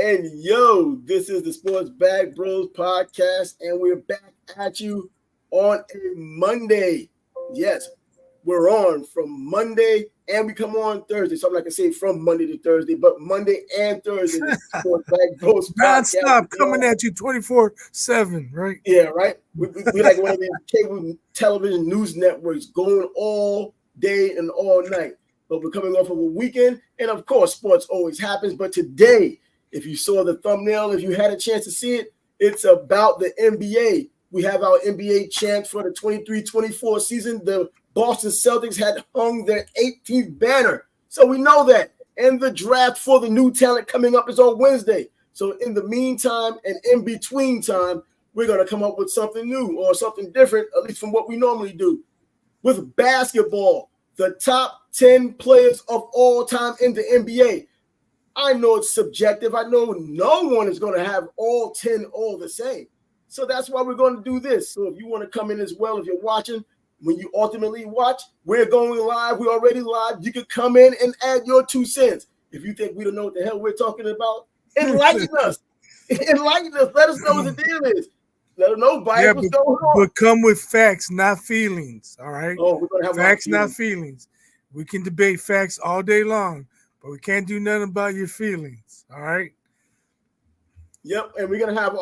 And yo, this is the Sports Bag Bros podcast, and we're back at you on a Monday. Yes, we're on from Monday, and we come on Thursday. So I'm not gonna say from Monday to Thursday, but Monday and Thursday. This is the Sports Bag Bros podcast. Non-stop coming at you 24/7, right? Yeah, right. We like one of these cable television news networks going all day and all night. But we're coming off of a weekend, and of course, sports always happens. But today, if you saw the thumbnail, if you had a chance to see it, it's about the NBA. We have our NBA champs for the 23-24 season. The Boston Celtics had hung their 18th banner. So we know that. And the draft for the new talent coming up is on Wednesday. So in the meantime and in between time, we're going to come up with something new or something different, at least from what we normally do. With basketball, the top 10 players of all time in the NBA. I know it's subjective. I know no one is going to have all 10 all the same. So that's why we're going to do this. So if you want to come in as well, if you're watching, when you ultimately watch, we're going live. We're already live. You can come in and add your 2 cents. If you think we don't know what the hell we're talking about, enlighten us. Enlighten us. Let us know what the deal is. Let us know, Bible, what's going on. But come with facts, not feelings. All right. Oh, we're gonna have facts, not feelings. We can debate facts all day long, but we can't do nothing about your feelings. All right. Yep, and we're gonna have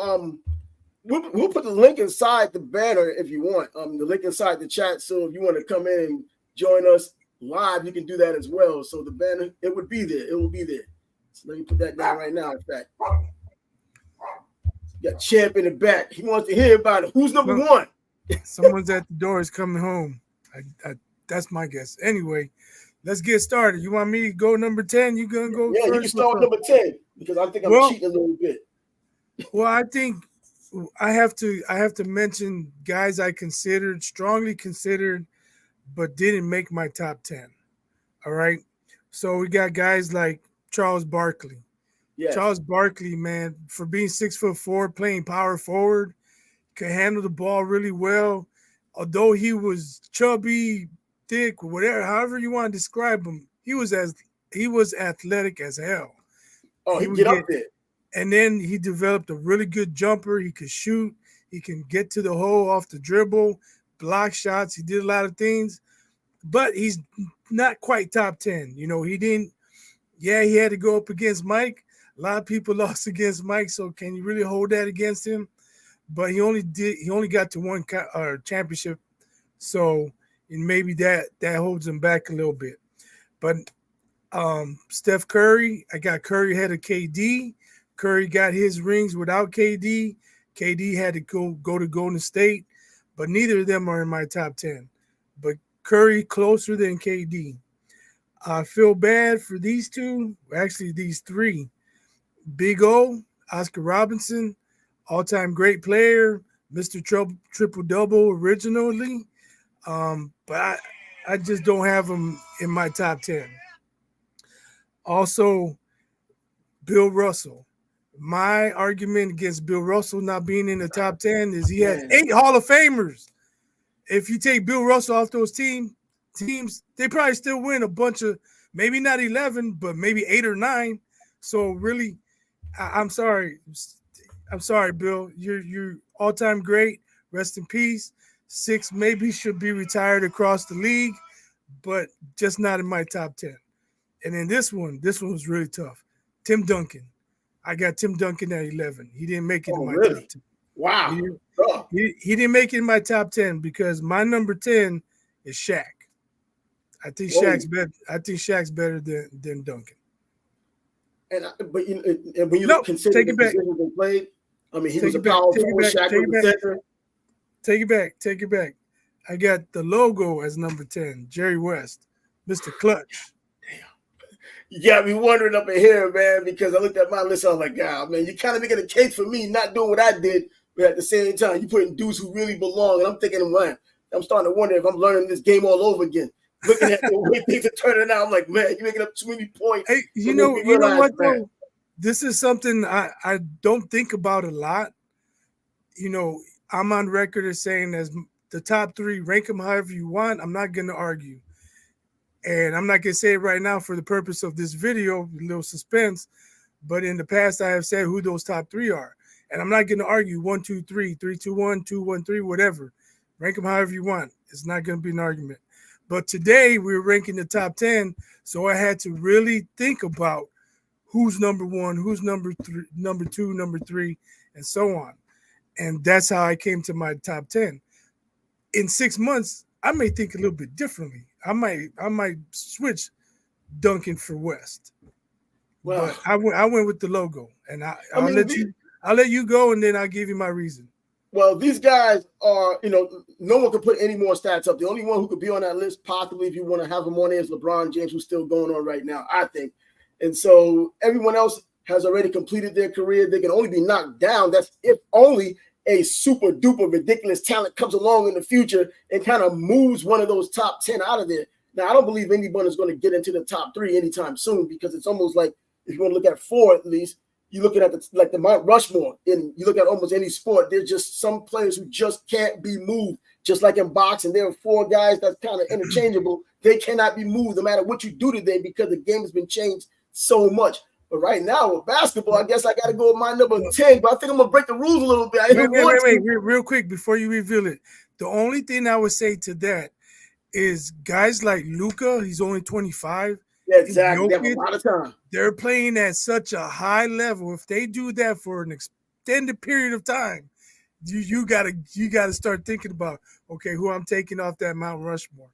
we'll put the link inside the banner if you want. The link inside the chat. So if you want to come in and join us live, you can do that as well. So the banner, it would be there. It will be there. So let me put that down right now. In fact, got Champ in the back. He wants to hear about it. Who's number one? Someone's at the door is coming home. That's my guess. Anyway, let's get started. You want me to go number 10? You gonna go? Yeah, first? you can start with number 10 because I think I'm cheating a little bit. Well, I think I have to mention guys I strongly considered, but didn't make my top 10. All right. So we got guys like Charles Barkley. Yes. Charles Barkley, man, for being 6'4", playing power forward, could handle the ball really well. Although he was chubby, thick, whatever, however you want to describe him, he was athletic as hell. Oh, he get up there. And then he developed a really good jumper. He could shoot. He can get to the hole off the dribble, block shots. He did a lot of things, but he's not quite top 10. You know, he had to go up against Mike. A lot of people lost against Mike, so can you really hold that against him? But he only got to one championship, so maybe that holds him back a little bit. But Steph Curry, I got Curry ahead of KD. Curry got his rings without KD. KD had to go to Golden State, but neither of them are in my top 10. But Curry closer than KD. I feel bad for these two, actually these three. Big O, Oscar Robertson, all-time great player, Mr. Triple-Double originally, but I just don't have him in my top 10. Also, Bill Russell. My argument against Bill Russell not being in the top 10 is he had 8 Hall of Famers. If you take Bill Russell off those teams, they probably still win a bunch of, maybe not 11, but maybe 8 or 9. So really, I'm sorry. I'm sorry, Bill. You're all-time great. Rest in peace. 6 maybe should be retired across the league, but just not in my top 10. And then this one was really tough. Tim Duncan. I got Tim Duncan at 11. He didn't make it in my top 10. Wow. He didn't make it in my top 10 because my number 10 is Shaq. I think Shaq's better than Duncan. But when you consider the positions they played, I mean, he was a power forward. Shaq was the center. Take it back. I got the logo as number 10, Jerry West, Mr. Clutch. You got me wondering up in here, man, because I looked at my list. I was like, God, man, you're kind of making a case for me not doing what I did, but at the same time, you're putting dudes who really belong. And I'm thinking, man, I'm starting to wonder if I'm learning this game all over again. Looking at the way things are turning out, I'm like, man, you're making up too many points. Hey, you know what, though? This is something I don't think about a lot. You know, I'm on record as saying as the top 3, rank them however you want. I'm not going to argue. And I'm not going to say it right now for the purpose of this video, a little suspense. But in the past, I have said who those top three are. And I'm not going to argue 1, 2, 3, 3, 2, 1, 2, 1, 3, whatever. Rank them however you want. It's not going to be an argument. But today we're ranking the top 10. So I had to really think about who's number one, who's number three, number two, number three, and so on. And that's how I came to my top 10. In 6 months, I may think a little bit differently. I might switch Duncan for West. Well, But I went with the logo, and I'll let you go, and then I'll give you my reason. Well, these guys are, no one could put any more stats up. The only one who could be on that list, possibly, if you want to have him on there, is LeBron James, who's still going on right now, I think. And so everyone else has already completed their career. They can only be knocked down. That's if only a super duper ridiculous talent comes along in the future and kind of moves one of those top 10 out of there. Now, I don't believe anyone is going to get into the top 3 anytime soon, because it's almost like, if you want to look at 4 at least, you're looking at the Mount Rushmore, and you look at almost any sport, there's just some players who just can't be moved. Just like in boxing, there are 4 guys that's kind of interchangeable. They cannot be moved no matter what you do today, because the game has been changed so much. But right now with basketball, I guess I got to go with my number 10, but I think I'm going to break the rules a little bit. Wait, real quick before you reveal it. The only thing I would say to that is guys like Luka, he's only 25. Yeah, exactly. They have a lot of time. They're playing at such a high level. If they do that for an extended period of time, you gotta start thinking about, okay, who I'm taking off that Mount Rushmore,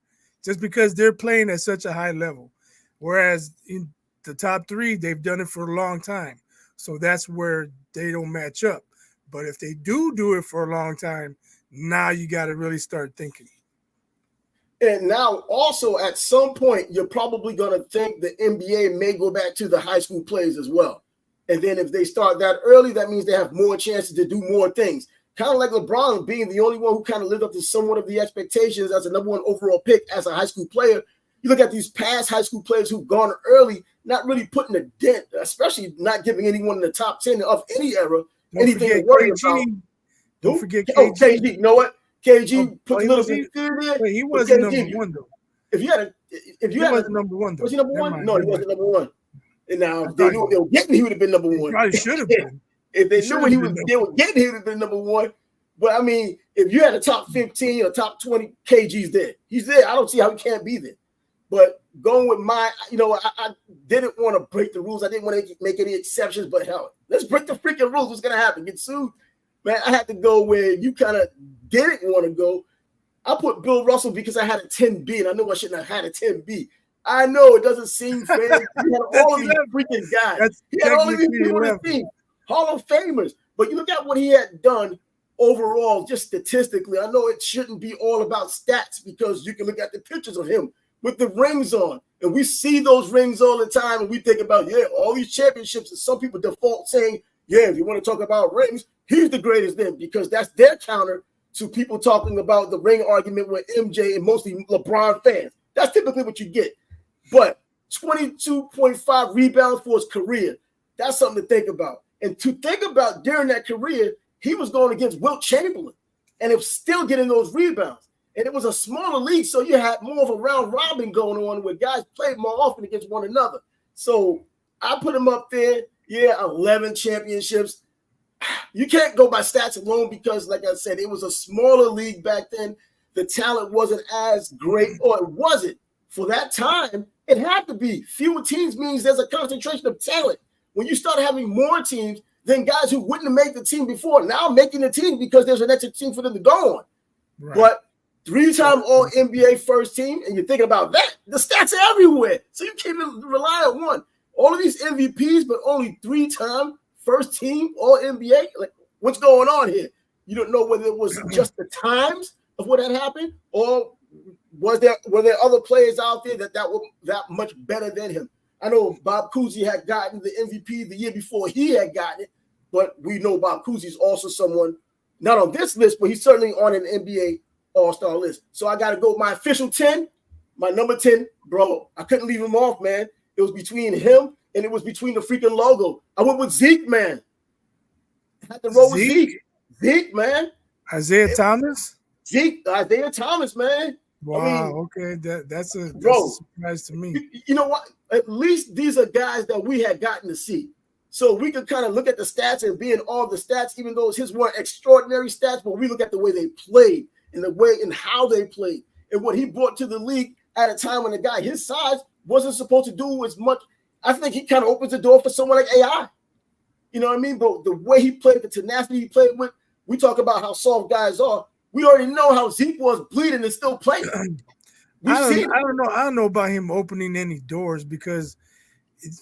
just because they're playing at such a high level. Whereas in the top 3, they've done it for a long time, so that's where they don't match up. But if they do it for a long time, now you got to really start thinking. And now also at some point, you're probably going to think the NBA may go back to the high school players as well. And then if they start that early, that means they have more chances to do more things. Kind of like LeBron being the only one who kind of lived up to somewhat of the expectations as a number 1 overall pick as a high school player. You look at these past high school players who've gone early, not really putting a dent, especially not giving anyone in the top 10 of any era anything to worry about. Don't forget KG. Oh, KG. You know what? KG put a little bit in there. Wait, he wasn't number 1 though. If you wasn't number 1 though. Was he number 1? No, he wasn't number 1. And now if they knew what they were getting, he would have been number 1. Probably should have been. If they knew what they were getting, he would have been number 1. But I mean, if you had a top 15 or top 20, KG's there. He's there. I don't see how he can't be there. But going with I didn't want to break the rules. I didn't want to make any exceptions, but hell, let's break the freaking rules. What's going to happen? Get sued? Man, I had to go where you kind of didn't want to go. I put Bill Russell because I had a 10B, and I know I shouldn't have had a 10B. I know it doesn't seem fair. He had all of these freaking guys. He had all of these people on his team, Hall of Famers. But you look at what he had done overall, just statistically. I know it shouldn't be all about stats, because you can look at the pictures of him with the rings on, and we see those rings all the time, and we think about, all these championships, and some people default saying, if you want to talk about rings, he's the greatest then, because that's their counter to people talking about the ring argument with MJ and mostly LeBron fans. That's typically what you get. But 22.5 rebounds for his career, that's something to think about. And to think about during that career, he was going against Wilt Chamberlain, and it was still getting those rebounds. And it was a smaller league, so you had more of a round robin going on where guys played more often against one another. So I put him up there. 11 championships. You can't go by stats alone, because, like I said, it was a smaller league back then. The talent wasn't as great, or it wasn't. For that time, it had to be. Fewer teams means there's a concentration of talent. When you start having more teams, then guys who wouldn't have made the team before now making the team because there's an extra team for them to go on. Right. But 3-time All-NBA first team, and you're thinking about that, the stats are everywhere. So you can't rely on one. All of these MVPs, but only 3-time first team All-NBA. Like, what's going on here? You don't know whether it was just the times of what had happened, or were there other players out there that were that much better than him. I know Bob Cousy had gotten the MVP the year before he had gotten it, but we know Bob Cousy is also someone not on this list, but he's certainly on an NBA All-Star list. So I got to go my official 10, my number 10, bro. I couldn't leave him off, man. It was between him and it was between the freaking logo. I went with Zeke, man. I had to roll with Zeke. Zeke, man. Isaiah Thomas, man. Wow. I mean, okay, that's a surprise to me. You know what? At least these are guys that we had gotten to see. So we could kind of look at the stats and being all the stats, even though his weren't extraordinary stats, but we look at the way they played and the way and how they played and what he brought to the league at a time when a guy his size wasn't supposed to do as much. I think he kind of opens the door for someone like AI. You know what I mean? But the way he played, the tenacity he played with, we talk about how soft guys are. We already know how Zeke was bleeding and still playing. I don't know about him opening any doors because,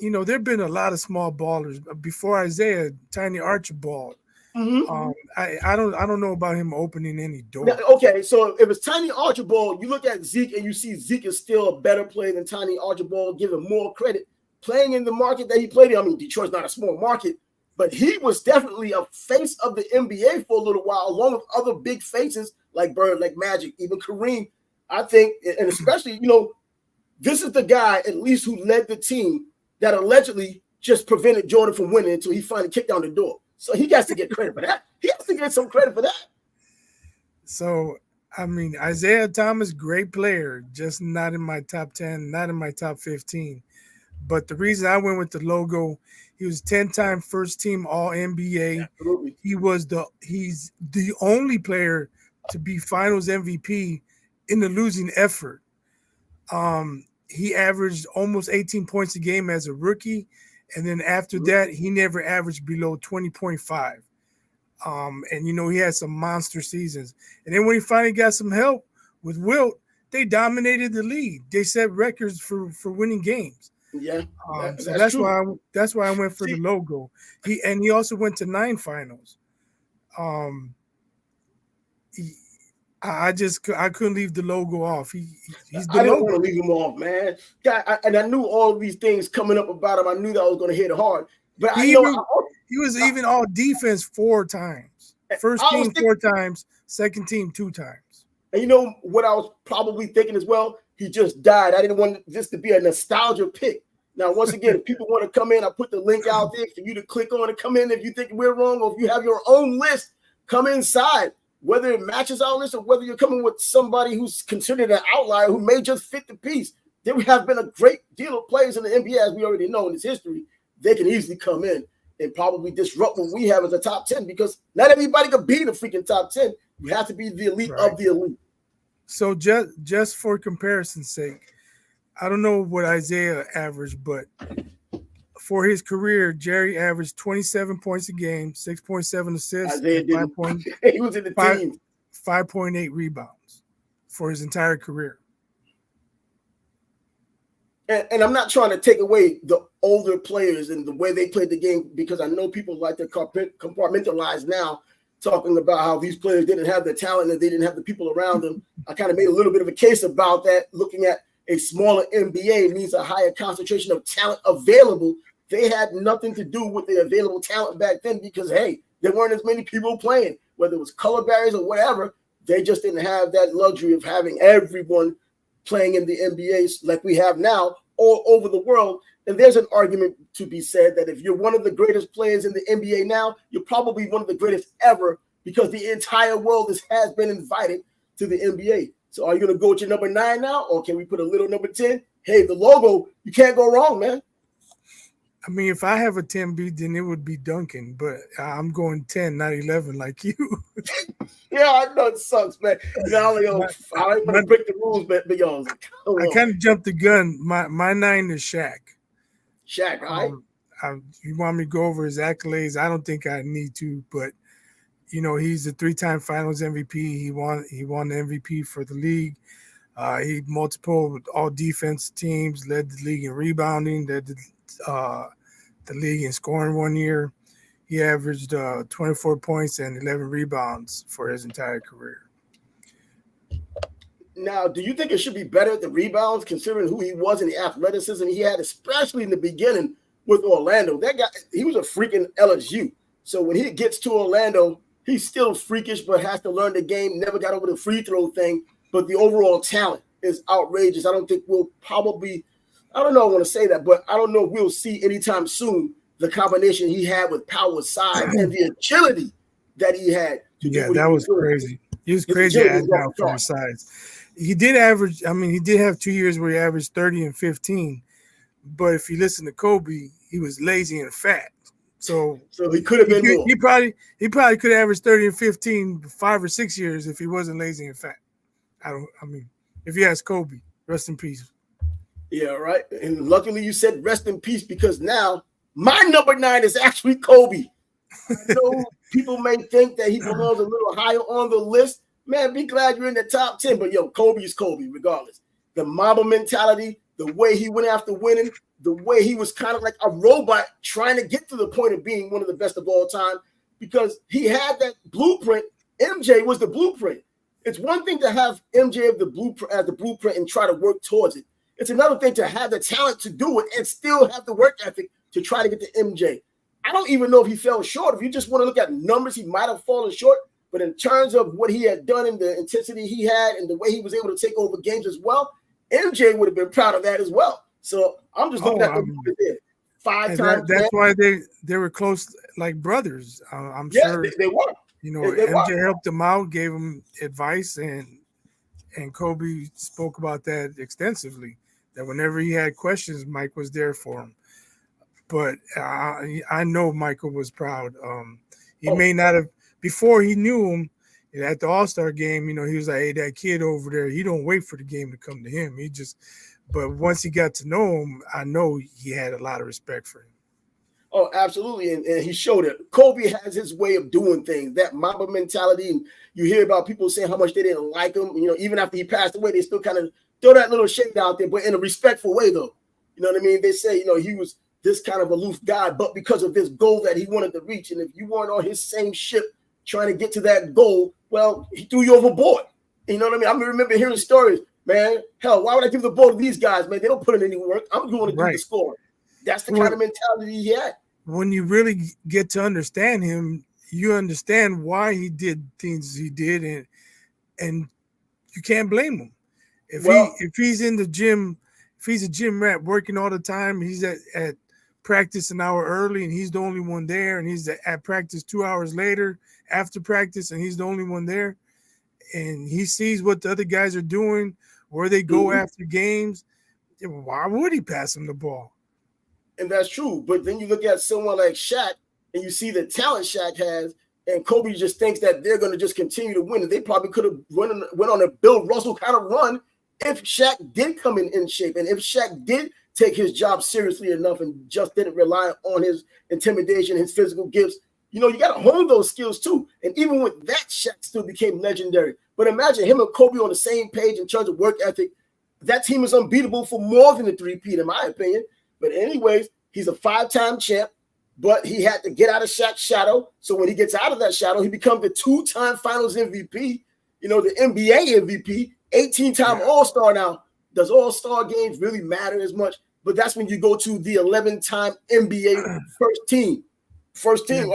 you know, there've been a lot of small ballers before Isaiah, Tiny Archibald. Mm-hmm. I don't know about him opening any doors. Now, okay, so if it's Tiny Archibald, you look at Zeke and you see Zeke is still a better player than Tiny Archibald. Give him more credit playing in the market that he played in. I mean, Detroit's not a small market, but he was definitely a face of the NBA for a little while, along with other big faces like Bird, like Magic, even Kareem. I think, and especially, you know, this is the guy at least who led the team that allegedly just prevented Jordan from winning until he finally kicked down the door. So he has to get credit for that. He has to get some credit for that. So, I mean, Isaiah Thomas, great player, just not in my top 10, not in my top 15. But the reason I went with the logo, he was 10-time first team All NBA. Absolutely. He's the only player to be Finals MVP in the losing effort. He averaged almost 18 points a game as a rookie, and then after that, he never averaged below 20.5. And you know, he had some monster seasons. And then when he finally got some help with Wilt, they dominated the league. They set records for winning games. Yeah, so that's why I went for the logo. He also went to 9 finals. I couldn't leave the logo off. He's the I didn't want to leave him off, man. And I knew all these things coming up about him. I knew that I was going to hit hard. But he was even all defense 4 times. First team 4 times, second team 2 times. And you know what I was probably thinking as well? He just died. I didn't want this to be a nostalgia pick. Now, once again, if people want to come in, I put the link out there for you to click on and come in. If you think we're wrong or if you have your own list, come inside. Whether it matches our list or whether you're coming with somebody who's considered an outlier who may just fit the piece. There have been a great deal of players in the NBA, as we already know in its history. They can easily come in and probably disrupt what we have as a top 10 because not everybody can be the freaking top 10. You have to be the elite of the elite. So just for comparison's sake, I don't know what Isaiah averaged, but for his career, Jerry averaged 27 points a game, 6.7 assists, he was in the team. 5.8 rebounds for his entire career. And I'm not trying to take away the older players and the way they played the game because I know people like to compartmentalize now, talking about how these players didn't have the talent and they didn't have the people around them. I kind of made a little bit of a case about that, looking at a smaller NBA means a higher concentration of talent available. They had nothing to do with the available talent back then because, hey, there weren't as many people playing, whether it was color barriers or whatever. They just didn't have that luxury of having everyone playing in the NBA like we have now all over the world. And there's an argument to be said that if you're one of the greatest players in the NBA now, you're probably one of the greatest ever because the entire world has been invited to the NBA. So are you going to go with your number 9 now, or can we put a little number 10? Hey, the logo, you can't go wrong, man. I mean, if I have a 10B, then it would be Duncan, but I'm going 10, not 11 like you. Yeah, I know it sucks, man. I don't want to break the rules, but yo, I kind of jumped the gun. My 9 is Shaq. Shaq, all right. You want me to go over his accolades? I don't think I need to, but you know, he's a 3-time Finals MVP. He won the MVP for the league. He multiple all defense teams, led the league in rebounding, led the league in scoring one year. He averaged 24 points and 11 rebounds for his entire career. Now, do you think it should be better at the rebounds, considering who he was and the athleticism he had, especially in the beginning with Orlando? That guy, he was a freaking LSU. So when he gets to Orlando, he's still freakish, but has to learn the game. Never got over the free throw thing. But the overall talent is outrageous. I don't think we'll probably – I don't know I want to say that, but I don't know if we'll see anytime soon the combination he had with power, size, and the agility that he had. Yeah, that was crazy. He was crazy at down for his size. He did average – I mean, he did have 2 years where he averaged 30 and 15. But if you listen to Kobe, he was lazy and fat. So he could have been more. He probably could have averaged 30 and 15 5 or 6 years if he wasn't lazy and fat. I mean, if you ask Kobe, rest in peace. Yeah, right. And luckily you said rest in peace, because now my number 9 is actually Kobe. I know people may think that he belongs a little higher on the list. Man, be glad you're in the top 10. But yo, Kobe is Kobe, regardless. The Mamba mentality, the way he went after winning, the way he was kind of like a robot trying to get to the point of being one of the best of all time, because he had that blueprint. MJ was the blueprint. It's one thing to have MJ of the blueprint as the blueprint and try to work towards it. It's another thing to have the talent to do it and still have the work ethic to try to get to MJ. I don't even know if he fell short. If you just want to look at numbers, he might have fallen short. But in terms of what he had done and the intensity he had and the way he was able to take over games as well, MJ would have been proud of that as well. So I'm just looking at the numbers there. 5 times. That's why they were close, like brothers. I'm sure they were. You know, MJ helped him out, gave him advice, and Kobe spoke about that extensively. That whenever he had questions, Mike was there for him. But I know Michael was proud. He may not have, before he knew him, at the All-Star game, you know, he was like, hey, that kid over there, he don't wait for the game to come to him. But once he got to know him, I know he had a lot of respect for him. Oh, absolutely. And he showed it. Kobe has his way of doing things, that Mamba mentality. And you hear about people saying how much they didn't like him. You know, even after he passed away, they still kind of throw that little shade out there, but in a respectful way, though. You know what I mean? They say, you know, he was this kind of aloof guy, but because of this goal that he wanted to reach. And if you weren't on his same ship trying to get to that goal, well, he threw you overboard. You know what I mean? I remember hearing stories, man. Hell, why would I give the ball to these guys, man? They don't put in any work. I'm going to do the scoring. That's the kind of mentality he had. When you really get to understand him, you understand why he did things he did, and you can't blame him. If he's in the gym, if he's a gym rat working all the time, he's at practice an hour early and he's the only one there, and he's at practice 2 hours later after practice and he's the only one there, and he sees what the other guys are doing, where they go after games, why would he pass him the ball? And that's true. But then you look at someone like Shaq and you see the talent Shaq has, and Kobe just thinks that they're going to just continue to win. And they probably could have went on a Bill Russell kind of run if Shaq did come in shape, and if Shaq did take his job seriously enough and just didn't rely on his intimidation, his physical gifts. You know, you got to hone those skills too. And even with that, Shaq still became legendary. But imagine him and Kobe on the same page in terms of work ethic. That team is unbeatable for more than a three-peat, in my opinion. But anyways, he's a 5-time champ, but he had to get out of Shaq's shadow. So when he gets out of that shadow, he becomes the 2-time Finals MVP, you know, the NBA MVP, 18-time All-Star now. Does All-Star games really matter as much? But that's when you go to the 11-time NBA first NBA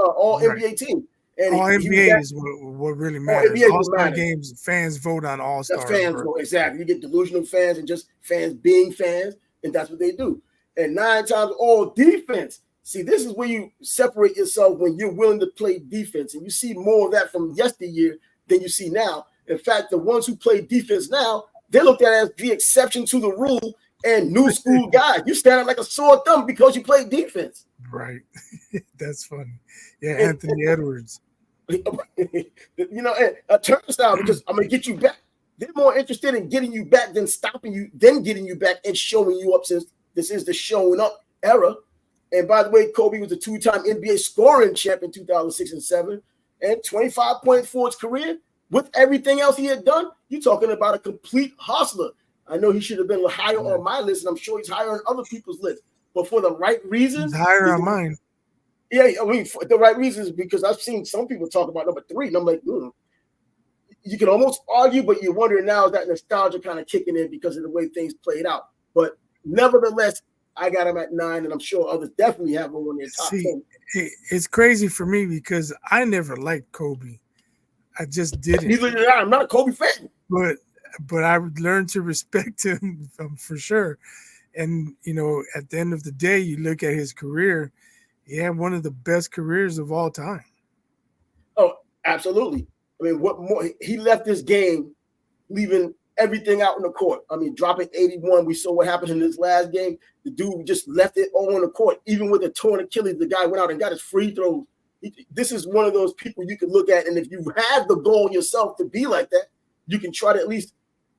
All-NBA team. And all NBA is what really matters. All-Star games, fans vote on All-Star. Fans vote, exactly. You get delusional fans and just fans being fans, and that's what they do. And 9 times all defense. See, this is where you separate yourself when you're willing to play defense. And you see more of that from yesteryear than you see now. In fact, the ones who play defense now, they're looked at as the exception to the rule and new school guys. You stand out like a sore thumb because you play defense. Right. That's funny. Yeah, Anthony Edwards. You know, a turnstile, because I'm going to get you back. They're more interested in getting you back than stopping you, than getting you back and showing you up, since this is the showing up era. And by the way, Kobe was a 2-time NBA scoring champ in 2006 and 7, and 25 points for his career. With everything else he had done, you're talking about a complete hustler. I know he should have been higher on my list, and I'm sure he's higher on other people's list. But for the right reasons, he's higher on mine. Yeah, I mean, for the right reasons, because I've seen some people talk about number 3, and I'm like, you can almost argue, but you're wondering now, is that nostalgia kind of kicking in because of the way things played out? But nevertheless, I got him at 9, and I'm sure others definitely have him on their top 10. It's crazy for me because I never liked Kobe. I just didn't. Neither did I. I'm not a Kobe fan. But I learned to respect him for sure. And, you know, at the end of the day, you look at his career, he had one of the best careers of all time. Oh, absolutely. I mean, what more? He left this game leaving everything out on the court. I mean, dropping 81. We saw what happened in this last game. The dude just left it all on the court. Even with a torn Achilles, the guy went out and got his free throws. This is one of those people you can look at, and if you have the goal yourself to be like that, you can try to at least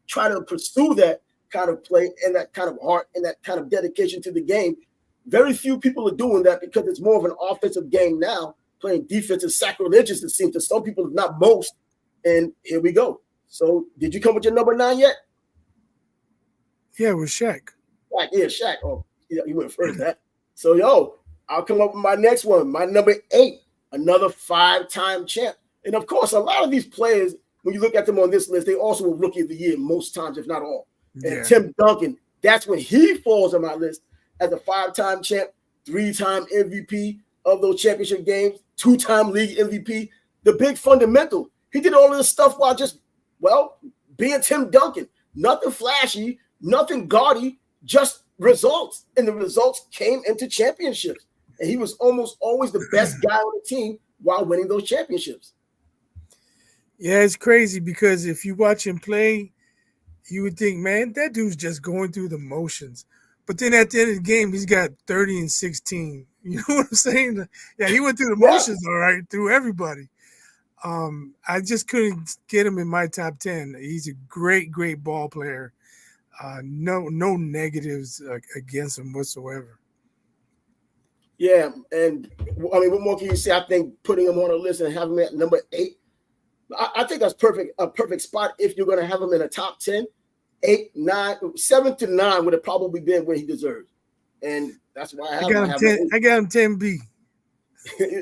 try to pursue that kind of play and that kind of heart and that kind of dedication to the game. Very few people are doing that because it's more of an offensive game now. Playing defense is sacrilegious, it seems to some people, not most. And here we go. So, did you come with your number 9 yet? Yeah, with Shaq. Yeah, Shaq. Oh, you went first. That. So, I'll come up with my next one. My number 8, another 5-time champ. And of course, a lot of these players, when you look at them on this list, they also were Rookie of the Year most times, if not all. And Tim Duncan, that's when he falls on my list as a 5-time champ, 3-time MVP of those championship games, 2-time league MVP. The big fundamental. He did all of this stuff while just, being Tim Duncan. Nothing flashy, nothing gaudy, just results. And the results came into championships. And he was almost always the best guy on the team while winning those championships. Yeah, it's crazy because if you watch him play, you would think, man, that dude's just going through the motions. But then at the end of the game, he's got 30 and 16. You know what I'm saying? Yeah, he went through the motions all right, through everybody. I just couldn't get him in my top 10. He's a great, great ball player. No negatives against him whatsoever. Yeah, and I mean, what more can you say? I think putting him on a list and having him at number 8, I think that's perfect. A perfect spot if you're going to have him in a top 10. 8, 9, 7 to 9 would have probably been where he deserves, and that's why I got him 10. I got him 10B.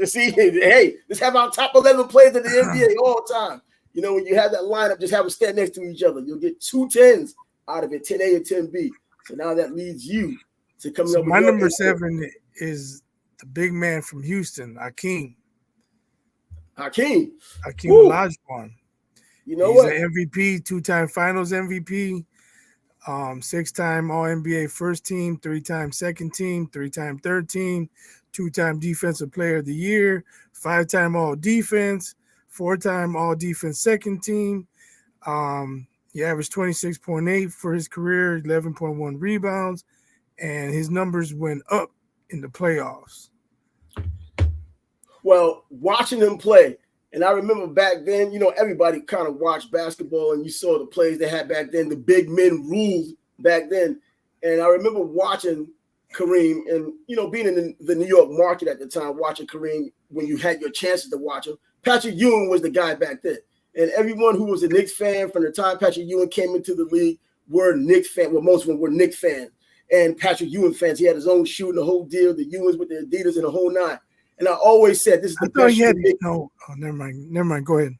See, hey, let's have our top 11 players in the NBA all the time. You know, when you have that lineup, just have them stand next to each other. You'll get 2 10s out of it, 10A and 10B. So now that leads you to coming up with my number 7 is the big man from Houston, Hakeem Olajuwon. You know He's what? an MVP, 2-time Finals MVP, 6-time All-NBA first team, 3-time second team, 3-time third team, 2-time Defensive Player of the Year, 5-time All-Defense, 4-time All-Defense second team. He averaged 26.8 for his career, 11.1 rebounds, and his numbers went up in the playoffs. Well, watching them play, and I remember back then, you know, everybody kind of watched basketball and you saw the plays they had back then, the big men ruled back then. And I remember watching Kareem and, you know, being in the New York market at the time, watching Kareem when you had your chances to watch him. Patrick Ewing was the guy back then. And everyone who was a Knicks fan from the time Patrick Ewing came into the league were Knicks fans. Well, most of them were Knicks fans and Patrick Ewing fans. He had his own shoe and the whole deal, the Ewings with the Adidas and the whole 9. And I always said, this is the best shooting big man. Never mind. Go ahead.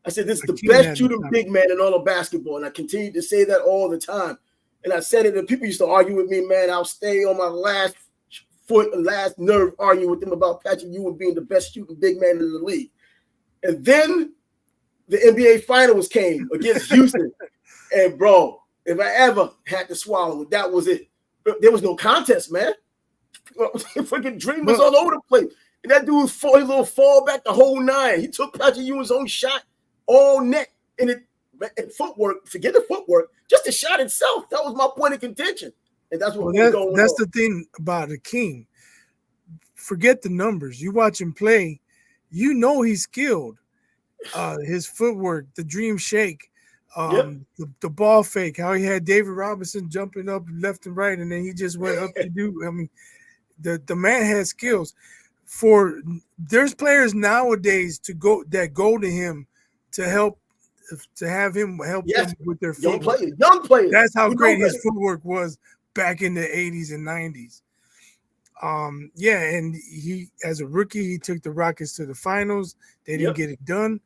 I said, this is the best shooting big man in all of basketball. And I continue to say that all the time. And I said it, and people used to argue with me, man. I'll stay on my last foot and last nerve arguing with them about Patrick Ewing being the best shooting big man in the league. And then the NBA Finals came against Houston. And, bro, if I ever had to swallow it, that was it. There was no contest, man. Freaking Dream was all over the place. And that dude, his little fall back the whole 9. He took Patrick Ewing's own shot all net. And footwork, forget the footwork, just the shot itself. That was my point of contention. And that's what was going on. That's the thing about Hakeem. Forget the numbers. You watch him play, you know he's skilled. His footwork, the dream shake, the ball fake, how he had David Robinson jumping up left and right, and then he just went up to do. I mean, the man has skills. There's players nowadays that go to him to have him help them with their footwork. Young players. That's how great his footwork was back in the 80s and 90s. And he, as a rookie, he took the Rockets to the finals. They didn't get it done.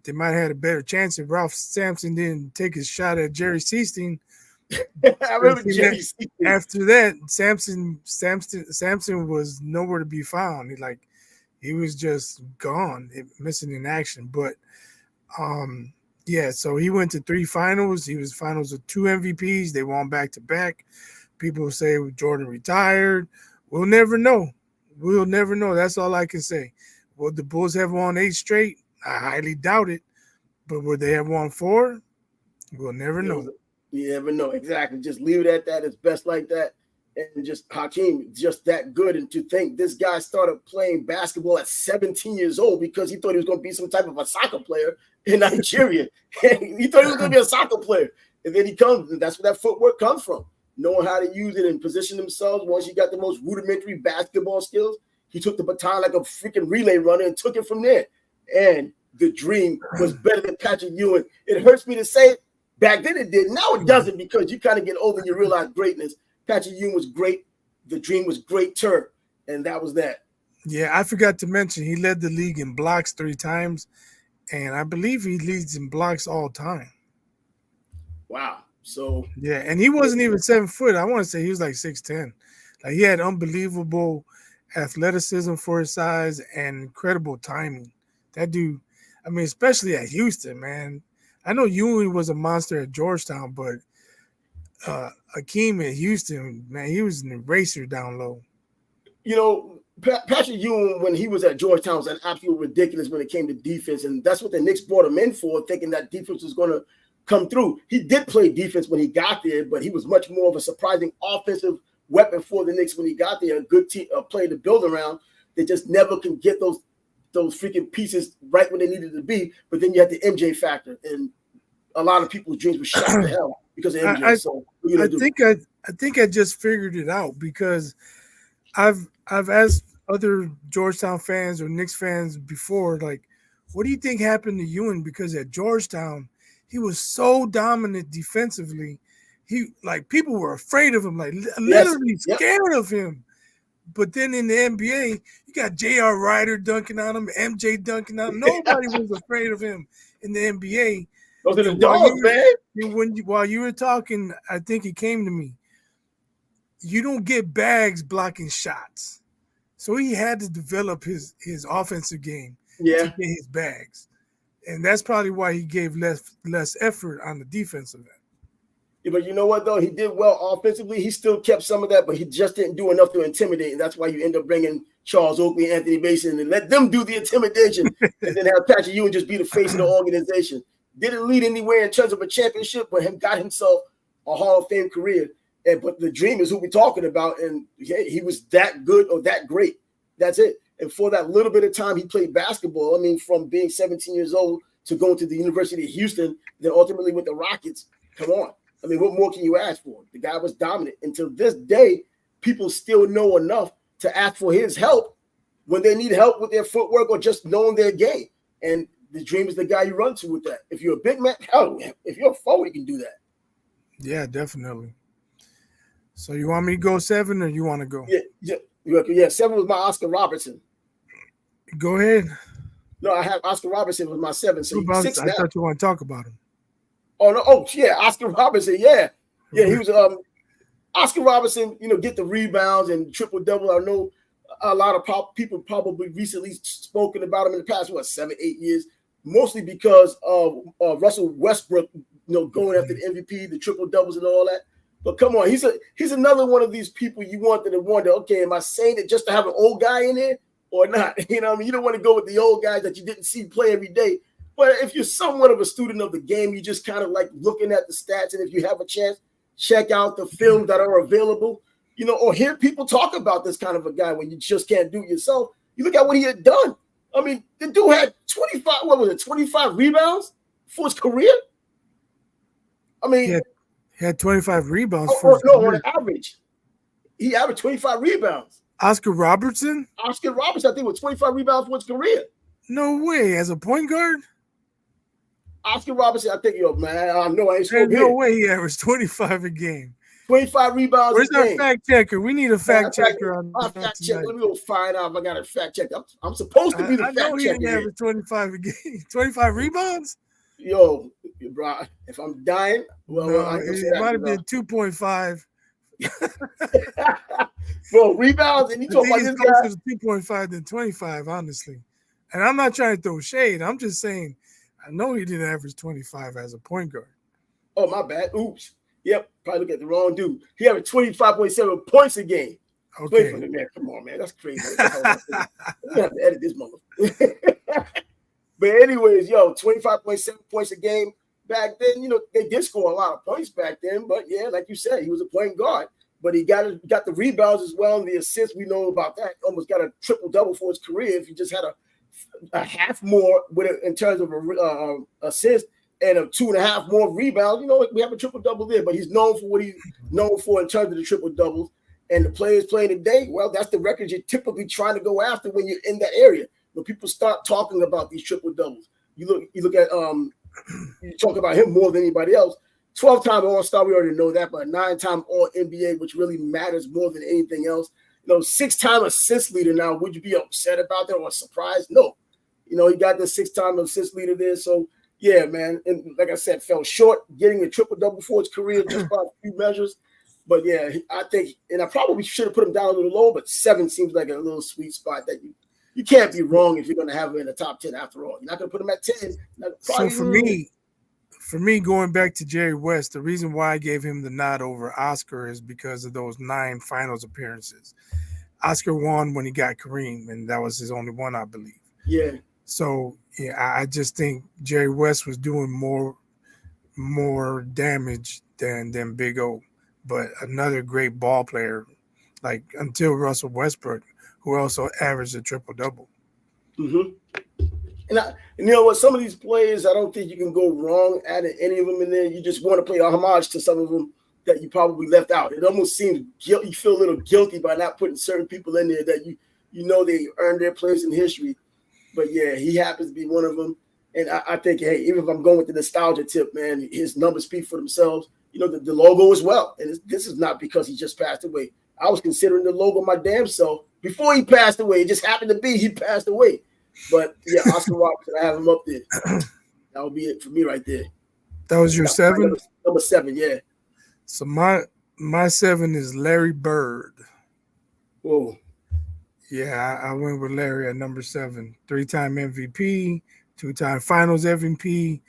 They might have had a better chance if Ralph Sampson didn't take his shot at Jerry Seasteen. I remember Jerry Seasteen. After that, Sampson was nowhere to be found. He was just gone, missing in action. But so he went to 3 finals. He was finals with 2 MVPs. They won back to back. People say Jordan retired. We'll never know. That's all I can say. Would the Bulls have won 8 straight? I highly doubt it. But would they have won 4? We'll never It know. was, you never know. Exactly. Just leave it at that. It's best like that. And just Hakeem, just that good. And to think this guy started playing basketball at 17 years old because he thought he was going to be some type of a soccer player in Nigeria. He thought he was going to be a soccer player. And then he comes, and that's where that footwork comes from. Knowing how to use it and position themselves. Once he got the most rudimentary basketball skills, he took the baton like a freaking relay runner and took it from there. And the dream was better than Patrick Ewing. It hurts me to say it. Back then it did. Now it doesn't because you kind of get older and you realize greatness. Patrick Ewing was great. The dream was great, Turk. And that was that. Yeah, I forgot to mention he led the league in blocks 3 times, and I believe he leads in blocks all time. Wow. So yeah, and he wasn't even 7 foot. I want to say he was like 6'10". Like he had unbelievable athleticism for his size and incredible timing. That dude, I mean, especially at Houston, man. I know Ewing was a monster at Georgetown, but Hakeem at Houston, man, he was an eraser down low. You know, Patrick Ewing, when he was at Georgetown, was an absolute ridiculous when it came to defense. And that's what the Knicks brought him in for, thinking that defense was going to come through. He did play defense when he got there, but he was much more of a surprising offensive weapon for the Knicks when he got there. A good team, a player to build around. They just never can get those freaking pieces right when they needed to be. But then you had the MJ factor, and a lot of people's dreams were shot to hell because of MJ. I think I just figured it out because I've asked other Georgetown fans or Knicks fans before, like, what do you think happened to Ewing? Because at Georgetown, he was so dominant defensively. He like people were afraid of him, like literally scared of him. But then in the NBA, you got J.R. Ryder dunking on him, MJ dunking on him. Nobody was afraid of him in the NBA. Those are the dogs, man. While you were talking, I think it came to me. You don't get bags blocking shots. So he had to develop his offensive game to get his bags. And that's probably why he gave less effort on the defensive end. Yeah, but you know what, though? He did well offensively. He still kept some of that, but he just didn't do enough to intimidate. And that's why you end up bringing Charles Oakley and Anthony Mason and let them do the intimidation and then have Patrick Ewing just be the face of the organization. Didn't lead anywhere in terms of a championship, but got himself a Hall of Fame career. But the dream is who we're talking about. And he was that good or that great. That's it. And for that little bit of time he played basketball, I mean, from being 17 years old to going to the University of Houston, then ultimately with the Rockets, come on. I mean, what more can you ask for? The guy was dominant. Until this day, people still know enough to ask for his help when they need help with their footwork or just knowing their game. And the dream is the guy you run to with that. If you're a big man, hell, if you're a forward, you can do that. Yeah, definitely. So you want me to go 7 or you want to go? Yeah. 7 was my Oscar Robertson. Go ahead. No, I have Oscar Robertson was my 7. So 6 now. I thought you want to talk about him. Oh no! Oh yeah, Oscar Robertson. Yeah. He was Oscar Robertson. Get the rebounds and triple double. I know a lot of people probably recently spoken about him in the past 7-8 years, mostly because of Russell Westbrook. Going after the MVP, the triple doubles, and all that. But come on, he's another one of these people you wanted to wonder. Okay, am I saying it just to have an old guy in there or not? You know what I mean? You don't want to go with the old guys that you didn't see play every day. But if you're somewhat of a student of the game, you just kind of like looking at the stats. And if you have a chance, check out the films that are available, or hear people talk about this kind of a guy when you just can't do it yourself. You look at what he had done. I mean, the dude had 25 rebounds for his career? I mean, he had 25 rebounds on average. He averaged 25 rebounds. Oscar Robertson, I think, with 25 rebounds for his career. No way. As a point guard? Oscar Robertson, I think, man, I know I ain't There's no way he averaged 25 a game. 25 rebounds. Where's our fact checker? We need a fact checker on fact check. Let me go find out if I got a fact check. I'm supposed to be the fact checker. I know he didn't average 25 a game. 25 rebounds? Yo, bro, if I'm dying, it might have been 2.5. Bro, rebounds, and you talk about this guy. It's 2.5 than 25, honestly. And I'm not trying to throw shade. I'm just saying, I know he didn't average 25 as a point guard. Oh, my bad. Oops. Yep, probably look at the wrong dude. He averaged 25.7 points a game. Okay. Come on, man. That's crazy. We have to edit this motherfucker. But anyways, 25.7 points a game. back then, they did score a lot of points back then. But yeah, like you said, he was a point guard. But he got the rebounds as well, and the assists. We know about that. Almost got a triple double for his career. If he just had a half more with it in terms of assist and a 2.5 more rebounds, we have a triple double there. But he's known for what he's known for in terms of the triple doubles. And the players playing today, well, that's the record you're typically trying to go after when you're in that area. When people start talking about these triple doubles, you look at you talk about him more than anybody else. 12-time All-Star, we already know that, but 9-time All-NBA, which really matters more than anything else. 6-time assist leader now. Would you be upset about that or surprised? No. He got the 6-time assist leader there. So, yeah, man. And like I said, fell short getting a triple-double for his career just by a few measures. But, yeah, I think – and I probably should have put him down a little lower, but 7 seems like a little sweet spot that you can't be wrong if you're going to have him in the top 10 after all. You're not going to put him at 10. So, for me, going back to Jerry West, the reason why I gave him the nod over Oscar is because of those 9 finals appearances. Oscar won when he got Kareem, and that was his only one, I believe. Yeah. So, yeah, I just think Jerry West was doing more damage than Big O. But another great ball player, like until Russell Westbrook, who also averaged a triple-double. Mm-hmm. And you know what? Some of these players, I don't think you can go wrong adding any of them in there. You just want to play a homage to some of them that you probably left out. It almost seems guilt. You feel a little guilty by not putting certain people in there that they earned their place in history. But yeah, he happens to be one of them. And I think, hey, even if I'm going with the nostalgia tip, man, his numbers speak for themselves. The logo as well. And this is not because he just passed away. I was considering the logo my damn self before he passed away. It just happened to be he passed away. But yeah, Oscar Robertson, I have him up there. That would be it for me right there. That was your 7? Number 7, yeah. So my 7 is Larry Bird. Whoa. Yeah, I went with Larry at number 7. 3-time MVP, 2-time Finals MVP,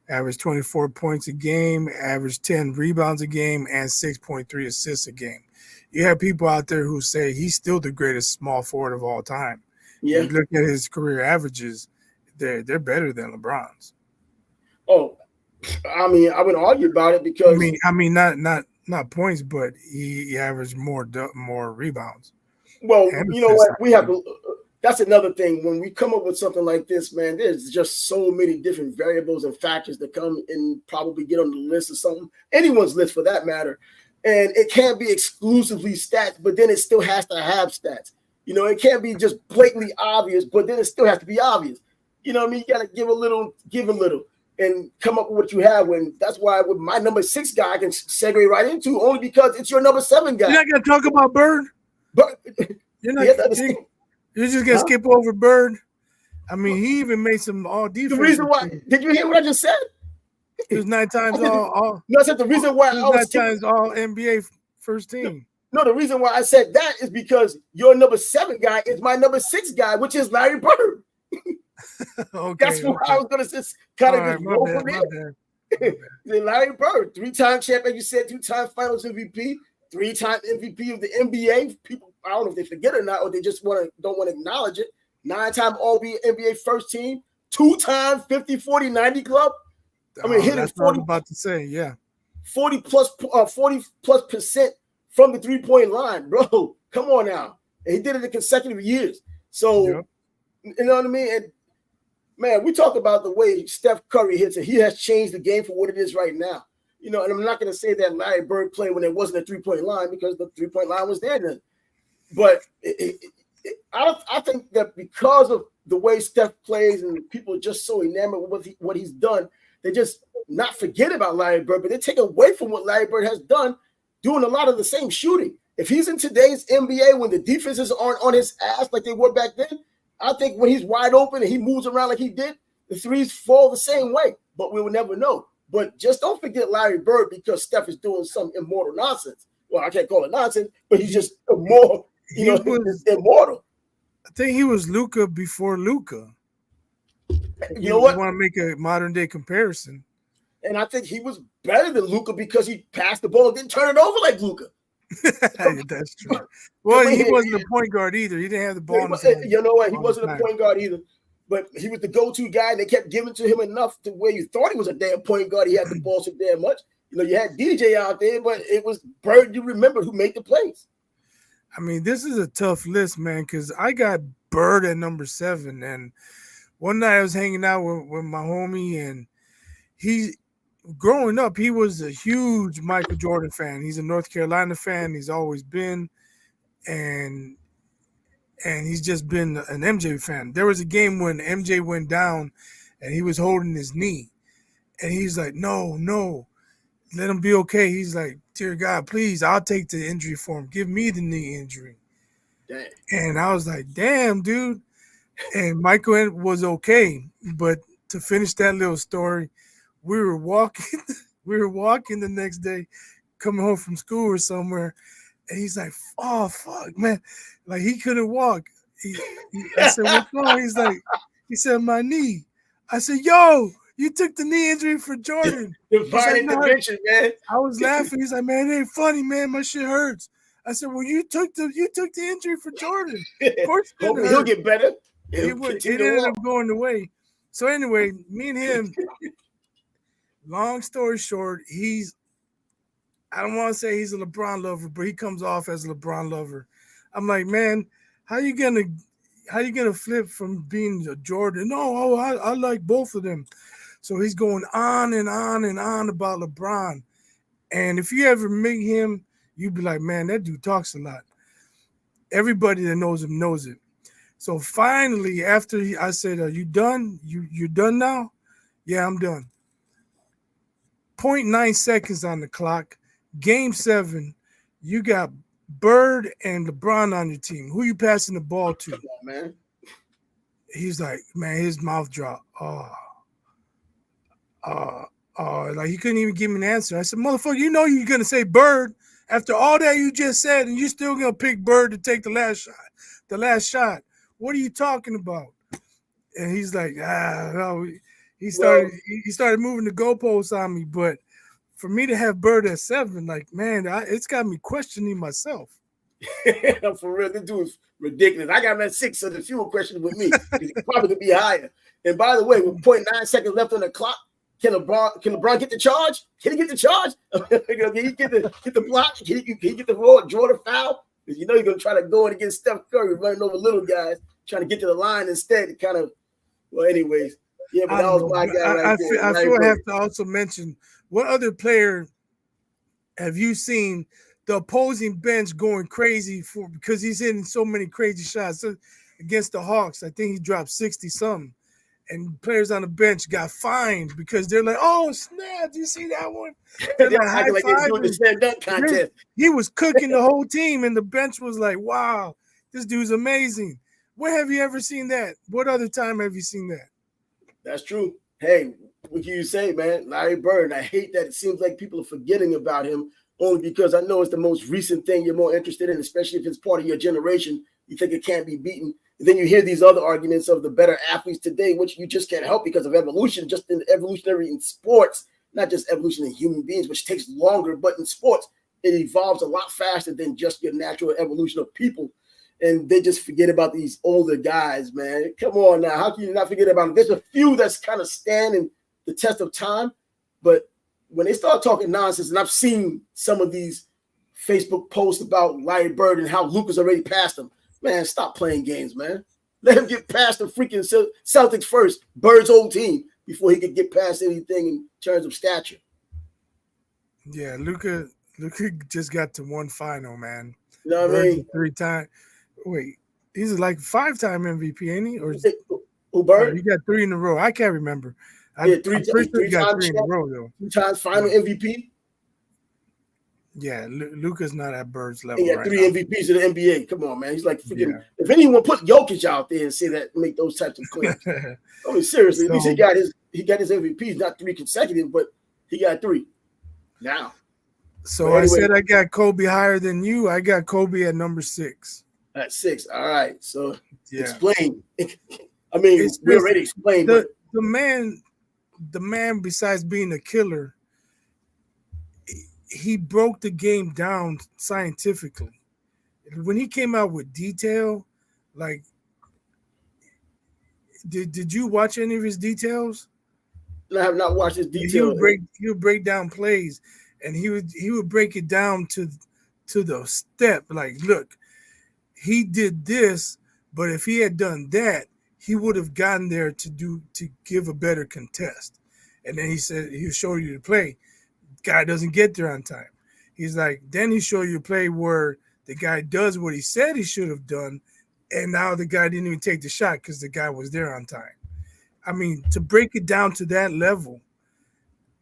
averaged 24 points a game, averaged 10 rebounds a game, and 6.3 assists a game. You have people out there who say he's still the greatest small forward of all time. Yeah. You look at his career averages, they're better than LeBron's. Oh, I mean, I wouldn't argue about it because I mean, not points, but he averaged more rebounds. Well, you know what? We have to. That's another thing. When we come up with something like this, man, there's just so many different variables and factors that come and probably get on the list or something, anyone's list for that matter. And it can't be exclusively stats, but then it still has to have stats. It can't be just blatantly obvious, but then it still has to be obvious. You know what I mean? You got to give a little, and come up with what you have. When that's why with my number 6 guy I can segue right into, only because it's your number 7 guy. You're not going to talk about Bird? But you're just going to skip over Bird? I mean, he even made some all-defense. The reason why – did you hear what I just said? He was 9 times all. No, I said the reason why I was 9 times all NBA first team. No, the reason why I said that is because your number 7 guy is my number 6 guy, which is Larry Bird. Okay, that's why I was going to just kind of just roll from there. Larry Bird, 3-time champion, you said, 2-time Finals MVP, 3-time MVP of the NBA. People, I don't know if they forget or not, or they just don't want to acknowledge it. 9-time All-NBA first team, 2-time 50-40-90 club. I mean, hitting 40. What I was about to say, yeah, 40 plus percent from the 3-point line, bro. Come on now, and he did it in consecutive years. So, You know what I mean? And man, we talk about the way Steph Curry hits it. He has changed the game for what it is right now. And I'm not going to say that Larry Bird played when there wasn't a 3-point line because the 3-point line was there then. But I think that because of the way Steph plays and people are just so enamored with what he's done, they just not forget about Larry Bird, but they take away from what Larry Bird has done, doing a lot of the same shooting. If he's in today's NBA when the defenses aren't on his ass like they were back then, I think when he's wide open and he moves around like he did, the threes fall the same way, but we will never know. But just don't forget Larry Bird because Steph is doing some immortal nonsense. Well, I can't call it nonsense, but he's just immortal. Immortal. I think he was Luka before Luka. You know what? You want to make a modern day comparison. And I think he was better than Luka because he passed the ball and didn't turn it over like Luka. That's true. Well, he wasn't a point guard either. He didn't have the ball. You know what? He wasn't a point guard either. but he was the go-to guy, and they kept giving to him enough to where you thought he was a damn point guard. He had the ball so damn much. You had DJ out there, but it was Bird you remember who made the plays. I mean, this is a tough list, man, because I got Bird at number 7. And one night I was hanging out with my homie, and growing up, he was a huge Michael Jordan fan. He's a North Carolina fan. He's always been. And he's just been an MJ fan. There was a game when MJ went down and he was holding his knee. And he's like, no, let him be okay. He's like, dear God, please, I'll take the injury for him. Give me the knee injury. Dang. And I was like, damn, dude. And Michael was okay. But to finish that little story, we were walking the next day, coming home from school or somewhere. And he's like, oh, fuck, man. Like, he couldn't walk. I said, what's wrong? He said, my knee. I said, yo, you took the knee injury for Jordan. Divine intervention, man. I was laughing. He's like, man, it ain't funny, man. My shit hurts. I said, well, you took the injury for Jordan. Of course, he'll get better. It ended up going away. So anyway, me and him, long story short, I don't want to say he's a LeBron lover, but he comes off as a LeBron lover. I'm like, man, how you gonna flip from being a Jordan? No, I like both of them. So he's going on and on and on about LeBron. And if you ever meet him, you'd be like, man, that dude talks a lot. Everybody that knows him knows it. So finally, after I said, are you done? You're done now? Yeah, I'm done. 0.9 seconds on the clock. Game 7, you got Bird and LeBron on your team. Who you passing the ball to? Come on, man. He's like, man, his mouth dropped. Like he couldn't even give me an answer. I said, motherfucker, you know you're gonna say Bird after all that you just said, and you still gonna pick Bird to take the last shot. What are you talking about? And he's like, no. He started moving the goalposts on me, but for me to have Bird at 7, like, man, it's got me questioning myself. For real, this dude is ridiculous. I got him at 6, so the few questions with me. He probably could be higher. And by the way, with 0.9 seconds left on the clock, can LeBron get the charge? Can he get the charge? Can he get the block? Can he get the roll, draw the foul? Because you know you're going to try to go in against Steph Curry, running over little guys, trying to get to the line instead. Kind of, well, anyways. Yeah, but that was my guy right there. I feel I have to also mention, what other player have you seen the opposing bench going crazy for because he's hitting so many crazy shots against the Hawks? I think he dropped 60-something. And players on the bench got fined because they're like, oh, snap, do you see that one? They're like they're doing the stand-up contest. He was cooking the whole team, and the bench was like, wow, this dude's amazing. Where have you ever seen that? What other time have you seen that? That's true. Hey, what can you say, man? Larry Bird. I hate that it seems like people are forgetting about him only because I know it's the most recent thing you're more interested in, especially if it's part of your generation. You think it can't be beaten. And then you hear these other arguments of the better athletes today, which you just can't help because of evolution, just in evolutionary in sports, not just evolution in human beings, which takes longer. But in sports, it evolves a lot faster than just your natural evolution of people. And they just forget about these older guys, man. Come on now. How can you not forget about them? There's a few that's kind of standing the test of time. But when they start talking nonsense, and I've seen some of these Facebook posts about Larry Bird and how Luka's already passed him, man, stop playing games, man. Let him get past the freaking Celtics first, Bird's old team, before he could get past anything in terms of stature. Yeah, Luka just got to one final, man. You know what I mean? 3-time. Wait, he's like 5-time MVP, ain't he? Or who Bird? He got 3 in a row. I can't remember. Yeah, I'm pretty sure he got 3 in a row, though. 2 times final MVP. Yeah, Luka's not at Bird's level. He got 3 MVPs in the NBA. Come on, man. He's like freaking. Yeah. If anyone put Jokic out there and say that, make those types of claims. I mean, seriously, at least he got his MVPs, not 3 consecutive, but he got 3 now. So anyway, I said I got Kobe higher than you. I got Kobe at number 6. At 6. All right. So explain. I mean, we already explained. The man, besides being a killer, he broke the game down scientifically. When he came out with detail, like Did you watch any of his details? I have not watched this He detail. would break down plays, and he would break it down to the step. Like, look, he did this, but if he had done that, he would have gotten there to give a better contest. And then he said he'll show you the play. Guy doesn't get there on time. He's like, then he show you a play where the guy does what he said he should have done, and now the guy didn't even take the shot because the guy was there on time. I mean, to break it down to that level,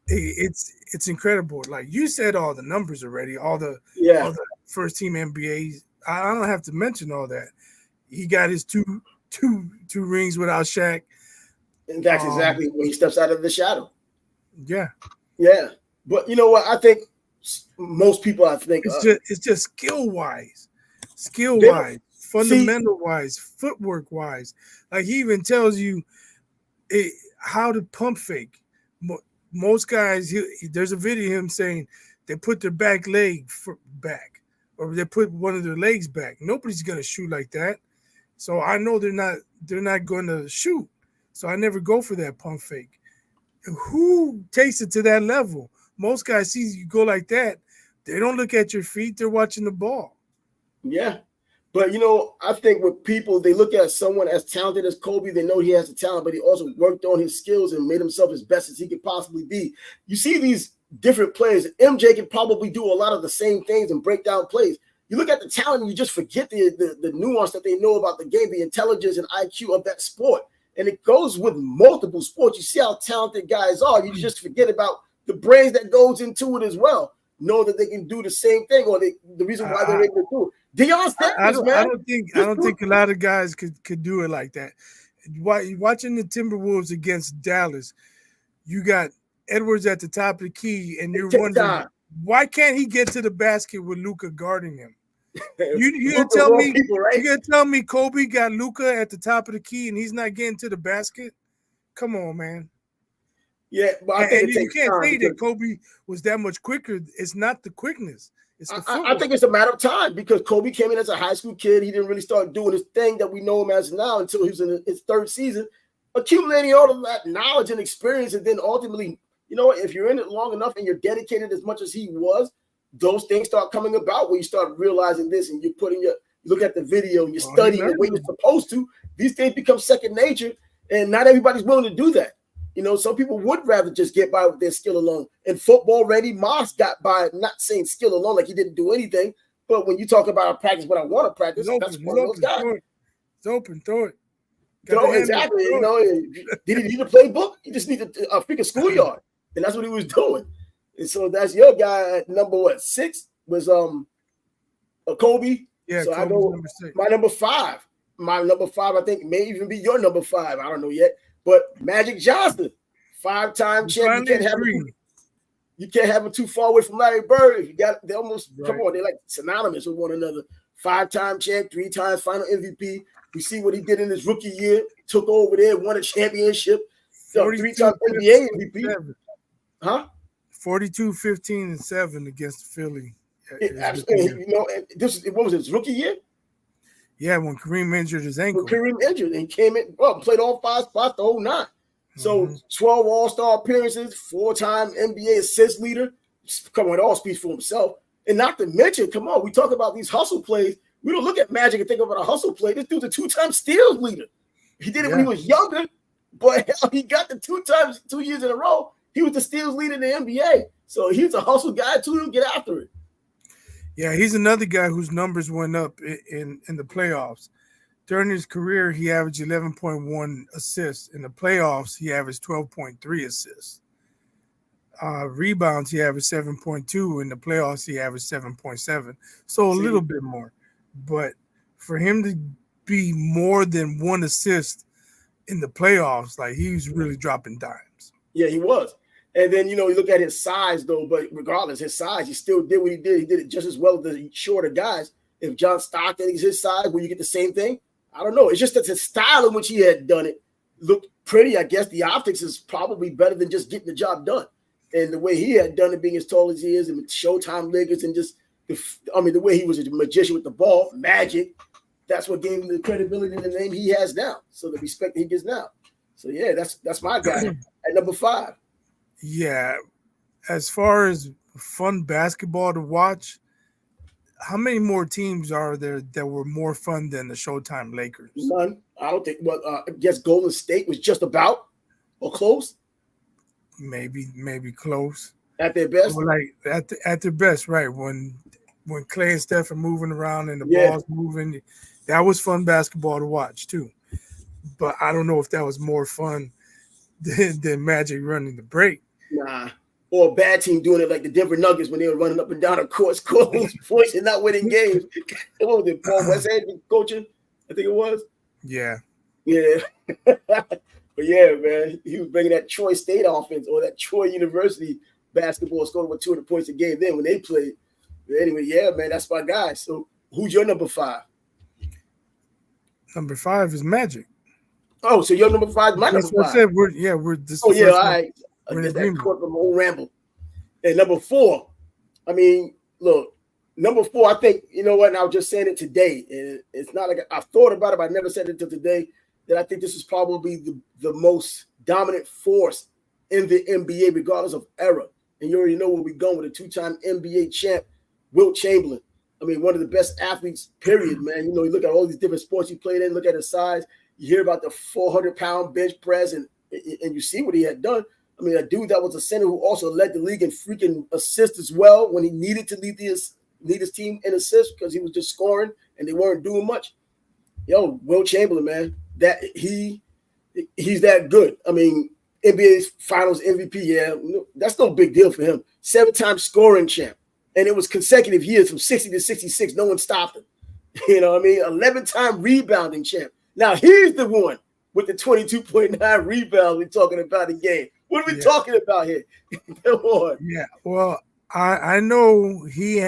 it's incredible. Like you said, all the numbers already, all the first team NBAs. I don't have to mention all that. He got his two rings without Shaq. And that's exactly when he steps out of the shadow. Yeah. Yeah. But you know what? I think most people, it's just skill wise, fundamental wise, footwork wise. Like he even tells you how to pump fake. Most guys, there's a video of him saying they put their back leg back, or they put one of their legs back. Nobody's gonna shoot like that. So I know they're not gonna shoot. So I never go for that pump fake. Who takes it to that level? Most guys see you go like that, they don't look at your feet, they're watching the ball. Yeah. But, you know, I think with people, they look at someone as talented as Kobe, they know he has the talent, but he also worked on his skills and made himself as best as he could possibly be. You see these different players. MJ can probably do a lot of the same things and break down plays. You look at the talent and you just forget the nuance that they know about the game, the intelligence and IQ of that sport. And it goes with multiple sports. You see how talented guys are. You just forget about the brains that goes into it as well. Know that they can do the same thing, or the reason why they're able to do it. Deion Sanders, man. I don't think a lot of guys could do it like that. Watching the Timberwolves against Dallas, you got Edwards at the top of the key, and you're wondering why can't he get to the basket with Luka guarding him? You gonna tell me you gonna tell me Kobe got Luka at the top of the key and he's not getting to the basket? Come on, man. Yeah, but I think you can't say that Kobe was that much quicker. It's not the quickness. It's the I think it's a matter of time, because Kobe came in as a high school kid. He didn't really start doing his thing that we know him as now until he was in his third season, accumulating all of that knowledge and experience. And then ultimately, you know, if you're in it long enough and you're dedicated as much as he was, those things start coming about where you start realizing this, and you look at the video and you're studying the way you're supposed to. These things become second nature, and not everybody's willing to do that. You know, some people would rather just get by with their skill alone. In football, Randy Moss got by, not saying skill alone, like he didn't do anything. But when you talk about a practice what I want to practice, that's one of those guys. It's open, throw it. Exactly. You know, did he need a playbook? He just needed a freaking schoolyard. And that's what he was doing. And so that's your guy at number 6 was Kobe. Yeah, so Kobe's I go number 6. My number 5. My number 5, I think, may even be your number 5. I don't know yet. But Magic Johnson, 5-time champ. You can't have him too far away from Larry Bird. They almost come on. They're like synonymous with one another. 5-time champ, 3 times final MVP. We see what he did in his rookie year. Took over there, won a championship. 3-time NBA MVP. Huh? 42, 15, and 7 against Philly. Absolutely. You know, what was his rookie year? Yeah, when Kareem injured his ankle. When Kareem injured, and he came in, played all 5 spots the whole 9. So 12 All-Star appearances, 4-time NBA assist leader. Come on, it all speaks for himself. And not to mention, come on, we talk about these hustle plays. We don't look at Magic and think about a hustle play. This dude's a 2-time steals leader. He did it when he was younger, but hell, he got the 2 years in a row. He was the steals leader in the NBA. So he's a hustle guy too. He'll get after it. Yeah, he's another guy whose numbers went up in the playoffs. During his career, he averaged 11.1 assists. In the playoffs, he averaged 12.3 assists. Rebounds, he averaged 7.2. In the playoffs, he averaged 7.7. So a little bit more. But for him to be more than 1 assist in the playoffs, like he was really dropping dimes. Yeah, he was. And then, you know, you look at his size, though, but regardless, his size, he still did what he did. He did it just as well as the shorter guys. If John Stockton is his size, will you get the same thing? I don't know. It's just that the style in which he had done it looked pretty. I guess the optics is probably better than just getting the job done. And the way he had done it, being as tall as he is, and Showtime Lakers, and just the way he was a magician with the ball, magic. that's what gave him the credibility and the name he has now. So the respect he gets now. So yeah, that's my guy at number 5. Yeah, as far as fun basketball to watch, how many more teams are there that were more fun than the Showtime Lakers? None. I don't think. Well, I guess Golden State was just about or close Maybe close. at their best. Well, like at their best, right? When Clay and Steph are moving around and the Yeah. ball's moving, that was fun basketball to watch too. But I don't know if that was more fun than Magic running the break. Nah. Or a bad team doing it like the Denver Nuggets when they were running up and down the court, scoring points and not winning games. What was it? Paul Westhead coaching? I think it was. Yeah. Yeah. But yeah, man, he was bringing that Troy State offense or that Troy University basketball, scoring with 200 points a game then when they played. But anyway, yeah, man, that's my guy. So who's your number 5? Number 5 is Magic. Oh, so your number 5 is my That's number 5. what I said. We're this. Oh, yeah, all right. I We're in guess that agreement. caught from old ramble. And number 4, I mean, look, number 4, I think, you know what, and I was just saying it today, and it's not like I've thought about it, but I never said it until today, that I think this is probably the most dominant force in the NBA, regardless of era. And you already know where we're going with a 2-time NBA champ, Wilt Chamberlain. I mean, one of the best athletes, period, man. You know, you look at all these different sports he played in, look at his size, you hear about the 400-pound bench press, and you see what he had done. I mean, a dude that was a center who also led the league in freaking assists as well when he needed to lead his team in assists because he was just scoring and they weren't doing much. Yo, Wilt Chamberlain, man, that he's that good. I mean, NBA Finals MVP, yeah, that's no big deal for him. 7-time scoring champ, and it was consecutive years from 60 to 66. No one stopped him. You know what I mean? 11-time rebounding champ. Now he's the one with the 22.9 rebounds we're talking about a game. What are we talking about here? Come on. Yeah. Well, I know he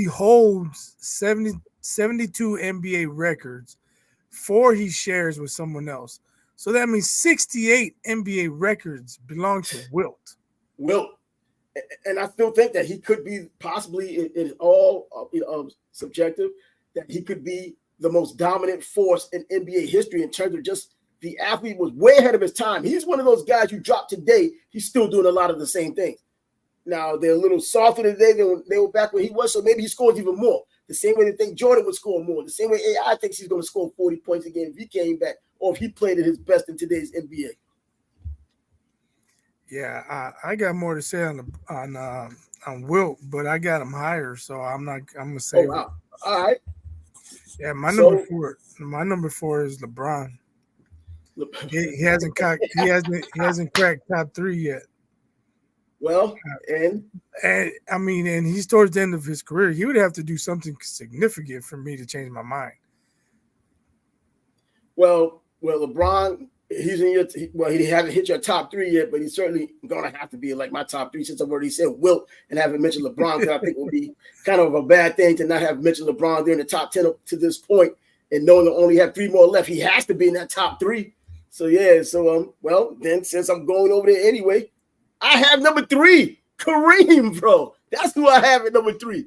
holds 72 NBA records. 4 he shares with someone else. So that means 68 NBA records belong to Wilt. Wilt. And I still think that he could be possibly in all subjective, that he could be the most dominant force in NBA history in terms of just the athlete was way ahead of his time. He's one of those guys you drop today, he's still doing a lot of the same things. Now, they're a little softer today than they were back when he was, so maybe he scores even more. The same way they think Jordan would score more. The same way AI thinks he's going to score 40 points a game if he came back or if he played at his best in today's NBA. Yeah, I got more to say on Wilt, but I got him higher, so I'm gonna say. Oh, wow. All right. Yeah, my number four is LeBron. He hasn't cracked top 3 yet. Well, and I mean, and he's towards the end of his career. He would have to do something significant for me to change my mind. Well, LeBron, he's in he hasn't hit your top 3 yet, but he's certainly gonna have to be like my top 3 since I've already said Wilt and haven't mentioned LeBron, because I think it would be kind of a bad thing to not have mentioned LeBron during the top 10 up to this point, and knowing I only have 3 more left, he has to be in that top 3. So yeah, well then since I'm going over there anyway, I have number 3, Kareem, bro. That's who I have at number 3.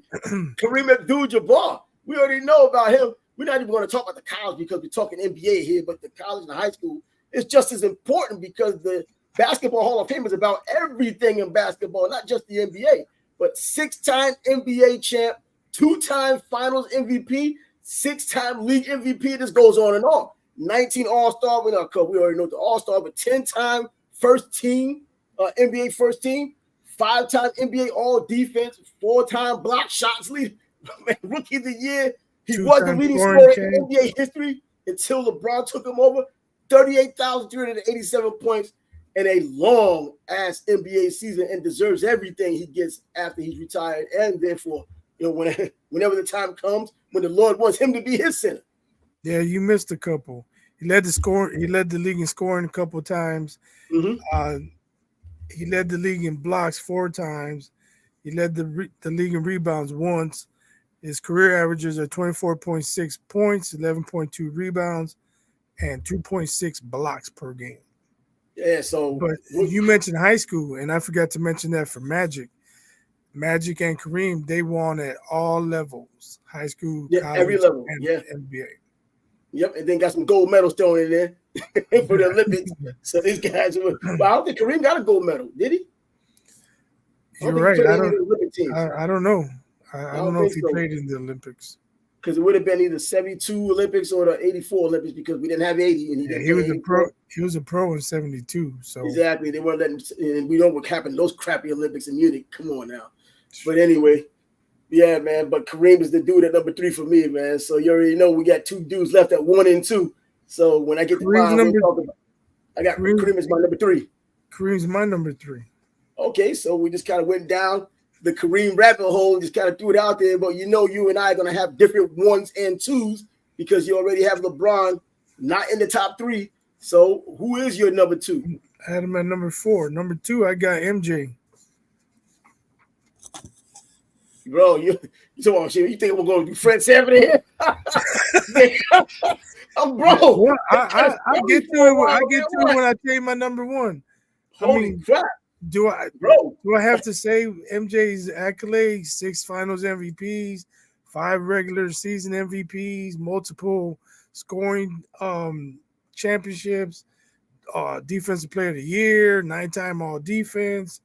Kareem Abdul-Jabbar. We already know about him. We're not even going to talk about the college because we're talking NBA here, but the college and the high school is just as important because the Basketball Hall of Fame is about everything in basketball, not just the NBA. But 6-time NBA champ, 2-time Finals MVP, 6-time league MVP. This goes on and on. 19 All-Star. We already know the All-Star, but 10-time first team, NBA first team, 5-time NBA All-Defense, 4-time block shots leader, Rookie of the Year. He was the leading scorer in NBA history until LeBron took him over. 38,387 points in a long-ass NBA season, and deserves everything he gets after he's retired. And therefore, whenever the time comes, when the Lord wants him to be his center. Yeah, you missed a couple. He led the league in scoring a couple of times. Mm-hmm. He led the league in blocks 4 times. He led the league in rebounds once. His career averages are 24.6 points, 11.2 rebounds, and 2.6 blocks per game. Yeah, so but you mentioned high school, and I forgot to mention that for Magic. Magic and Kareem, they won at all levels: high school, Yeah, every college, level. and Yeah. NBA. Yep. And then got some gold medals thrown in there for the Olympics. So these guys were. But I don't think Kareem got a gold medal, did he? I don't You're think he right. played any of the Olympic teams. I don't know. I I don't don't know if think he so. played in the Olympics. Because it would have been either 72 Olympics or the 84 Olympics because we didn't have 80 and he Yeah, didn't he play was a pro. 84. He was a pro in '72. So Exactly. They weren't letting, and we know what happened those crappy Olympics in Munich. Come on now. But anyway, yeah, man. But Kareem is the dude at number 3 for me, man. So you already know we got 2 dudes left at 1 and 2. So when I get to Kareem's 5, we'll number talk about. I got Kareem, Kareem as my number 3. Kareem's my number 3. Okay, so we just kind of went down the Kareem rabbit hole and just kind of threw it out there. But you know, you and I are going to have different 1s and 2s because you already have LeBron not in the top 3. So who is your number 2? I had him at number 4. Number 2, I got MJ. Bro, you think we're going to do Fred Sanford here? I'm bro. Well, I get to it. I get to it when I tell you my number 1. Holy crap, do I have to say MJ's accolades? 6 Finals MVPs, 5 regular season MVPs, multiple scoring championships, defensive player of the year, 9-time all defense.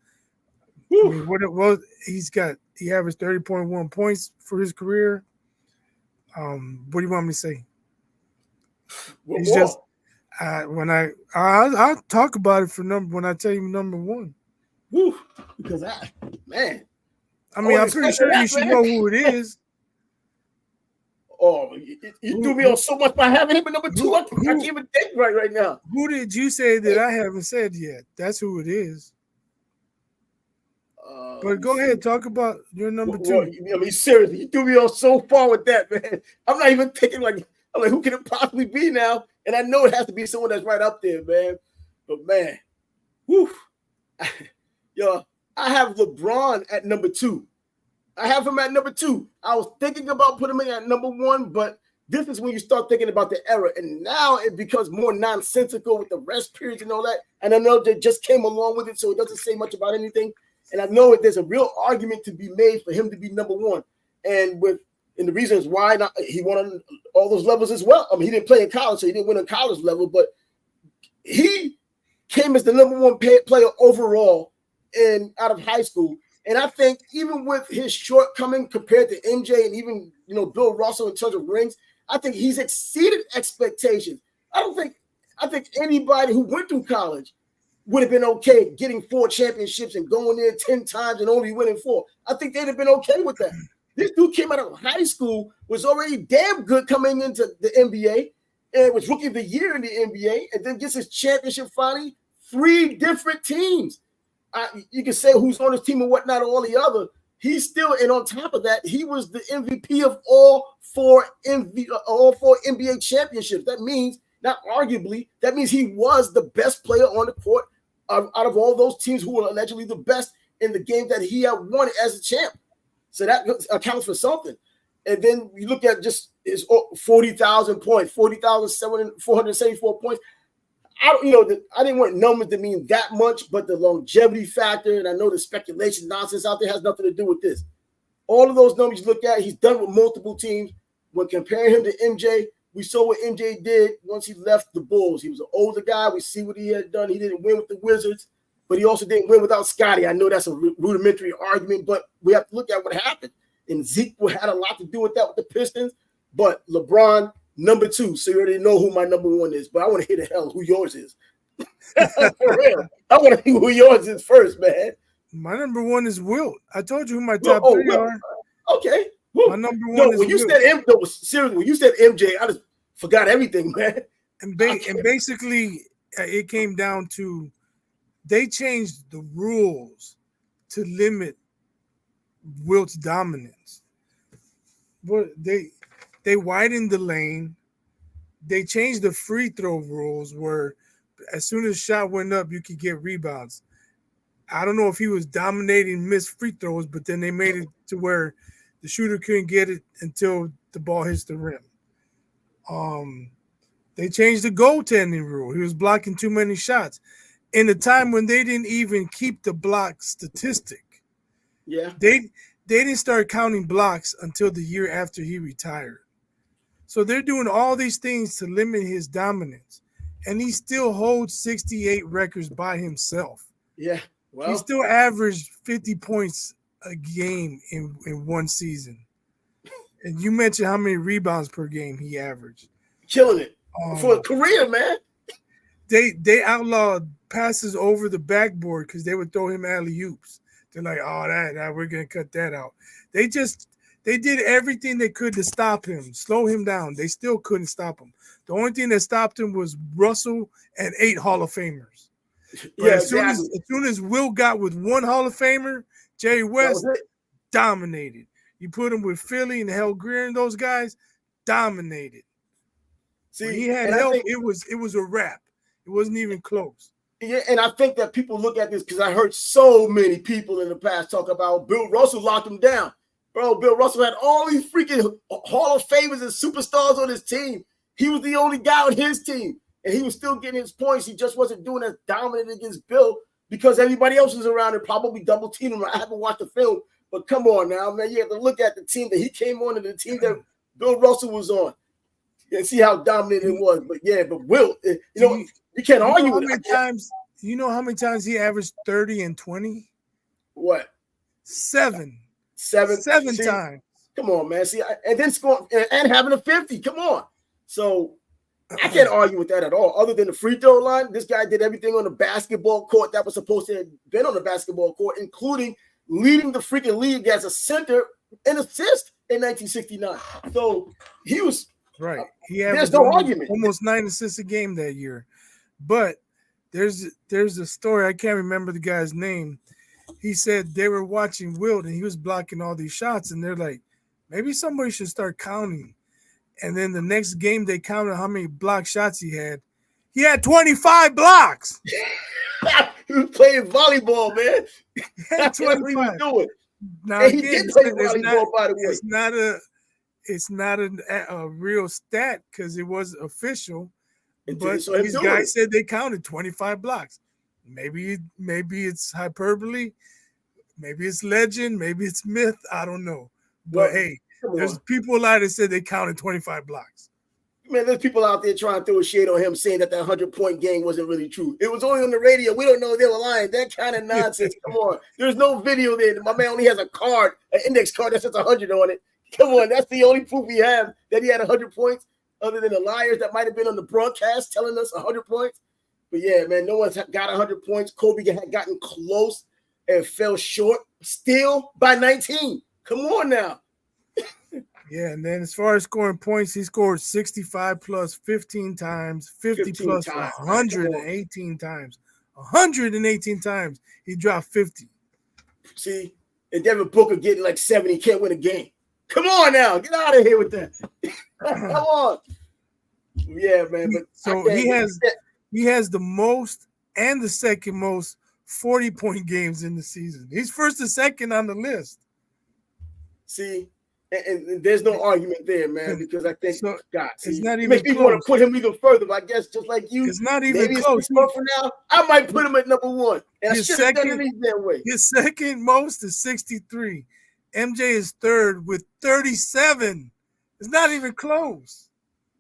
I mean, what it was, he averaged 30.1 points for his career. What do you want me to say? He's just when I'll talk about it when I tell you number 1. Woo, because man. I mean, I'm pretty sure you should know who it is. Oh, you threw me on so much by having him at number 2. I can't even think right now. Who did you say that I haven't said yet? That's who it is. But go ahead, talk about your number 2. I mean, seriously, you threw me on so far with that, man. I'm not even thinking I'm like, who can it possibly be now? And I know it has to be someone that's right up there, man. But man, whew. Yo, I have LeBron at number 2. I have him at number 2. I was thinking about putting him in at number 1, but this is when you start thinking about the era. And now it becomes more nonsensical with the rest periods and all that. And I know they just came along with it, so it doesn't say much about anything. And I know there's a real argument to be made for him to be number 1. And the reasons why he won on all those levels as well. I mean, he didn't play in college, so he didn't win on college level, but he came as the number 1 player overall out of high school. And I think even with his shortcoming compared to MJ and even Bill Russell in terms of rings, I think he's exceeded expectations. I think anybody who went through college would have been okay getting 4 championships and going there 10 times and only winning 4. I think they'd have been okay with that. This dude came out of high school, was already damn good coming into the NBA, and was rookie of the year in the NBA, and then gets his championship finally. 3 different teams. You can say who's on his team and whatnot, or all the other. He's still, and on top of that, he was the MVP of all 4 NBA championships. That means, not arguably, that means he was the best player on the court out of all those teams who were allegedly the best in the game that he had won as a champ. So that accounts for something. And then you look at just his 40,000 points, 40,474 points. I didn't want numbers to mean that much, but the longevity factor, and I know the speculation nonsense out there has nothing to do with this. All of those numbers you look at, he's done with multiple teams. When comparing him to MJ, we saw what MJ did once he left the Bulls. He was an older guy. We see what he had done. He didn't win with the Wizards, but he also didn't win without Scottie. I know that's a rudimentary argument, but we have to look at what happened. And Zeke had a lot to do with that with the Pistons, but LeBron, number 2. So you already know who my number 1 is, but I want to hear the hell who yours is. For real. I want to hear who yours is first, man. My number 1 is Wilt. I told you who my top 3 are. Okay. My number 1 is when you Wilt. said seriously, when you said MJ, I just forgot everything, man. And basically, it came down to they changed the rules to limit Wilt's dominance. But they widened the lane. They changed the free throw rules where as soon as the shot went up, you could get rebounds. I don't know if he was dominating missed free throws, but then they made it to where the shooter couldn't get it until the ball hits the rim. They changed the goaltending rule. He was blocking too many shots. In a time when they didn't even keep the block statistic. Yeah. They didn't start counting blocks until the year after he retired. So they're doing all these things to limit his dominance. And he still holds 68 records by himself. Yeah. He Well, still averaged 50 points a game in one season. And you mentioned how many rebounds per game he averaged. killing it for a Um, career, man. they outlawed passes over the backboard because they would throw him alley oops. They're like, oh, that we're gonna cut that out. They just they did everything they could to stop him, slow him down. They still couldn't stop him. The only thing that stopped him was Russell and 8 Hall of Famers. But Yeah, as soon exactly. as Will got with one Hall of Famer, Jerry That was West it. dominated. You put him with Philly and Hal Greer and those guys, dominated. When he See, had and I help, think it was a wrap. It wasn't even close. yeah, and I think that people look at this because I heard so many people in the past talk about Bill Russell locked him down. Bro, Bill Russell had all these freaking Hall of Famers and superstars on his team. He was the only guy on his team, and he was still getting his points. He just wasn't doing as dominant against Bill because everybody else was around and probably double teamed him. I haven't watched the film, but come on now, man. You have to look at the team that he came on and the team that Bill Russell was on and see how dominant it was. But yeah, but Will, you can't argue with it. You know how many times he averaged 30 and 20? What? Seven. Seven See, times. Come on, man. See, and then scoring and having a 50. Come on. So I can't argue with that at all. Other than the free throw line, this guy did everything on the basketball court that was supposed to have been on the basketball court, including leading the freaking league as a center and assist in 1969. So he was right. There's no argument. Almost 9 assists a game that year. But there's a story, I can't remember the guy's name. He said they were watching Wilt and he was blocking all these shots, and they're like, maybe somebody should start counting. And then the next game they counted how many block shots he had. He had 25 blocks. He was playing volleyball, man. That's what he was doing. Now and he did play volleyball, by the way. It's not a real stat because it was official. But so these guys said they counted 25 blocks. Maybe it's hyperbole, maybe it's legend, maybe it's myth. I don't know. But hey, there's people out there said they counted 25 blocks. Man, there's people out there trying to throw a shade on him, saying that 100-point game wasn't really true. It was only on the radio. We don't know if they were lying. That kind of nonsense. Come on. There's no video there. My man only has a card, an index card that says 100 on it. Come on. That's the only proof we have that he had 100 points, other than the liars that might have been on the broadcast telling us 100 points. But yeah, man, no one's got 100 points. Kobe had gotten close and fell short still by 19. Come on now. Yeah, and then as far as scoring points, he scored 65 plus 15 times, 50 plus times, 118 times. 118 times he dropped 50. See, and Devin Booker getting like 70, can't win a game. Come on now, get out of here with that. Come on. Yeah, man. But so he has the most and the second most 40-point games in the season. He's first and second on the list. See, and there's no argument there, man, because I think it's not even makes me want to put him even further. But I guess just like you, it's not even close. For now, I might put him at number one. And I should have done it that way. His second most is 63. MJ is third with 37. It's not even close.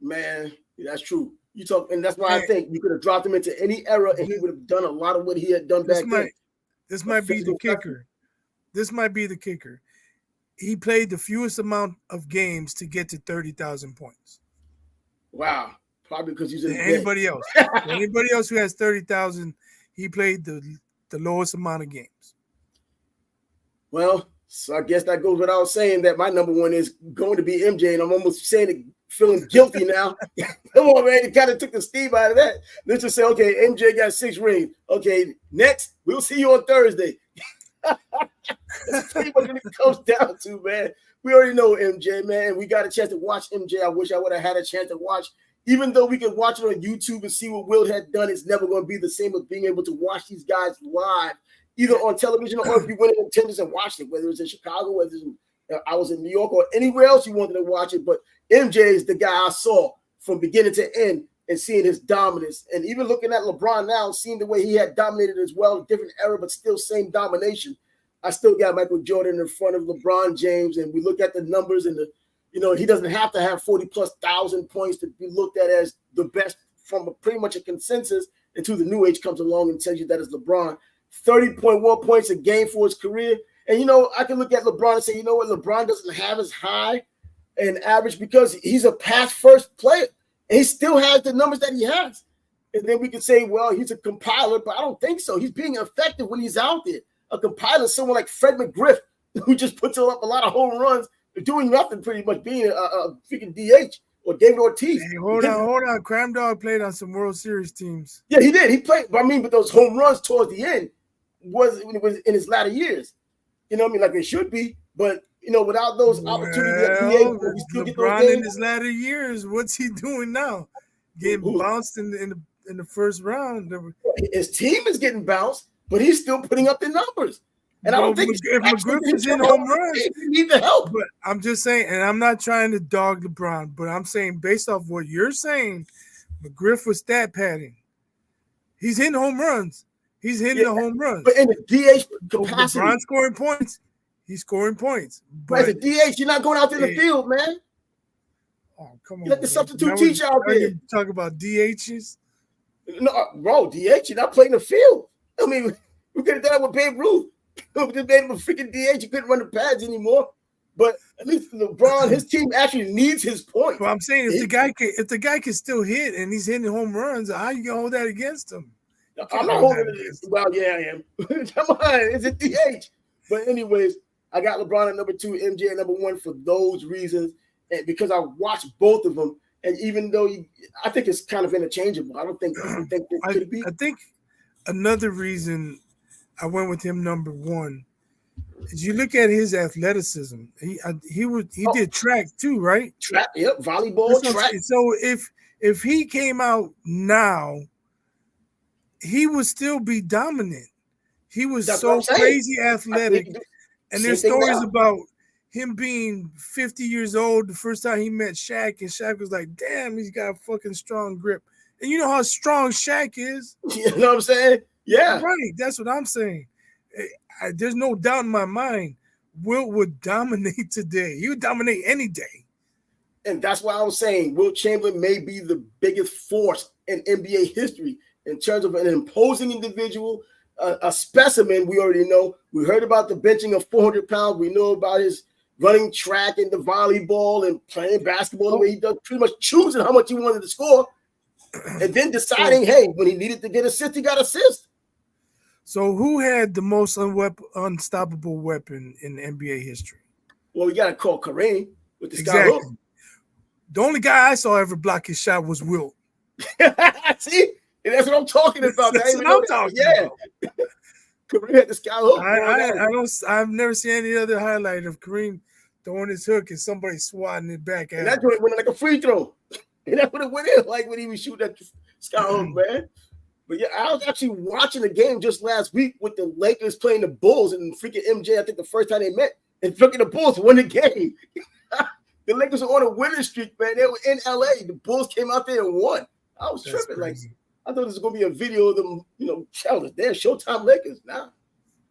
Man, that's true. You talk, and that's why I think you could have dropped him into any era, and he would have done a lot of what he had done back then. This might be the kicker. This might be the kicker. He played the fewest amount of games to get to 30,000 points. Wow. Probably because he's in anybody else. Anybody else who has 30,000, he played the lowest amount of games. Well, so I guess that goes without saying that my number one is going to be MJ, and I'm almost saying it, feeling guilty now. Come on, man. You kind of took the steam out of that. Let's just say, okay, MJ got 6 rings. Okay, next, we'll see you on Thursday. That's pretty much what it comes down to, man. We already know MJ, man. We got a chance to watch MJ. I wish I would have had a chance to watch. Even though we can watch it on YouTube and see what Wilt had done, it's never going to be the same as being able to watch these guys live, either on television or if you went in attendance and watched it, whether it's in Chicago, whether it's I was in New York or anywhere else you wanted to watch it. But MJ is the guy I saw from beginning to end and seeing his dominance. And even looking at LeBron now, seeing the way he had dominated as well, different era, but still same domination. I still got Michael Jordan in front of LeBron James, and we look at the numbers and he doesn't have to have 40,000+ points to be looked at as the best from pretty much a consensus until the new age comes along and tells you that it's LeBron. 30.1 points a game for his career. And, I can look at LeBron and say, you know what, LeBron doesn't have as high an average because he's a pass-first player. And he still has the numbers that he has. And then we can say, well, he's a compiler, but I don't think so. He's being effective when he's out there. A compiler is someone like Fred McGriff, who just puts up a lot of home runs, doing nothing pretty much, being a freaking DH, or David Ortiz. Hey, hold on. Cram Dog played on some World Series teams. Yeah, he did. He played, but those home runs towards the end was in his latter years. Like it should be. But without those opportunities at DH, we still get those LeBron games. in his latter years, what's he doing now? Getting bounced in the first round. His team is getting bounced, but he's still putting up the numbers. And I don't think if McGriff is in home runs, he needs the help. But I'm just saying, and I'm not trying to dog LeBron, but I'm saying based off what you're saying, McGriff was stat padding. He's hitting home runs. He's hitting the home runs. But in the DH capacity, LeBron scoring points. He's scoring points. But as a DH, you're not going out there in the field, man. Oh, come on. You let the substitute teacher out there. You talk about DHs? No, bro, DH, you're not playing the field. I mean, we could have done it with Babe Ruth. We just made him a freaking DH. You couldn't run the pads anymore. But at least LeBron, his team actually needs his points. Well, I'm saying if the guy can still hit and he's hitting home runs, how you gonna hold that against him? I'm not holding it. Well, yeah, I am. Come on, it's a DH. But anyways, I got LeBron at number 2, MJ at number 1 for those reasons, and because I watched both of them. And even though I think it's kind of interchangeable, I don't think it could be. I think another reason I went with him number 1 is you look at his athleticism. He did track too, right? Track, yep, volleyball, track. So if he came out now, he would still be dominant. He was so crazy athletic. And there's stories about him being 50 years old the first time he met Shaq, and Shaq was like, damn, he's got a fucking strong grip. And you know how strong Shaq is? You know what I'm saying? Yeah. Right. That's what I'm saying. There's no doubt in my mind Wilt would dominate today. He would dominate any day. And that's why I was saying Wilt Chamberlain may be the biggest force in NBA history in terms of an imposing individual, a specimen. We already know. We heard about the benching of 400 pounds. We know about his running track and the volleyball and playing basketball the way he does, pretty much choosing how much he wanted to score and then deciding, hey, when he needed to get assist, he got assist. So who had the most unstoppable weapon in NBA history? Well, we got to call Kareem with the sky hook. The only guy I saw ever block his shot was Wilt. See? And that's what I'm talking about. That's what I'm talking about. Kareem had the sky hook. I've never seen any other highlight of Kareem throwing his hook and somebody swatting it back at him. And that's when it went like a free throw. And that's what it went in like when he was shooting at the sky hook, man. But yeah, I was actually watching a game just last week with the Lakers playing the Bulls and freaking MJ, I think the first time they met, and freaking the Bulls won the game. The Lakers were on a winning streak, man. They were in LA. The Bulls came out there and won. I was tripping. Crazy. Like, I thought this was gonna be a video of them, challenge. They're Showtime Lakers now.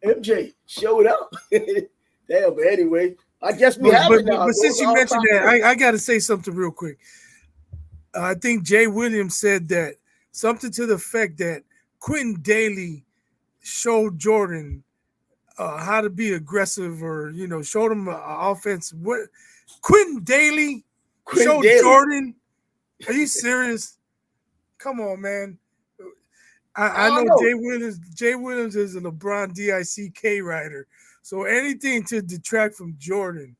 MJ showed up. Damn, but anyway, I guess we have it now. But since you mentioned that, I gotta say something real quick. I think Jay Williams said that something to the effect that Quentin Daly showed Jordan how to be aggressive, or showed him an offense. What Quentin Daly showed Jordan? Are you serious? Come on, man. I know Jay Williams is a LeBron DICK writer, so anything to detract from Jordan.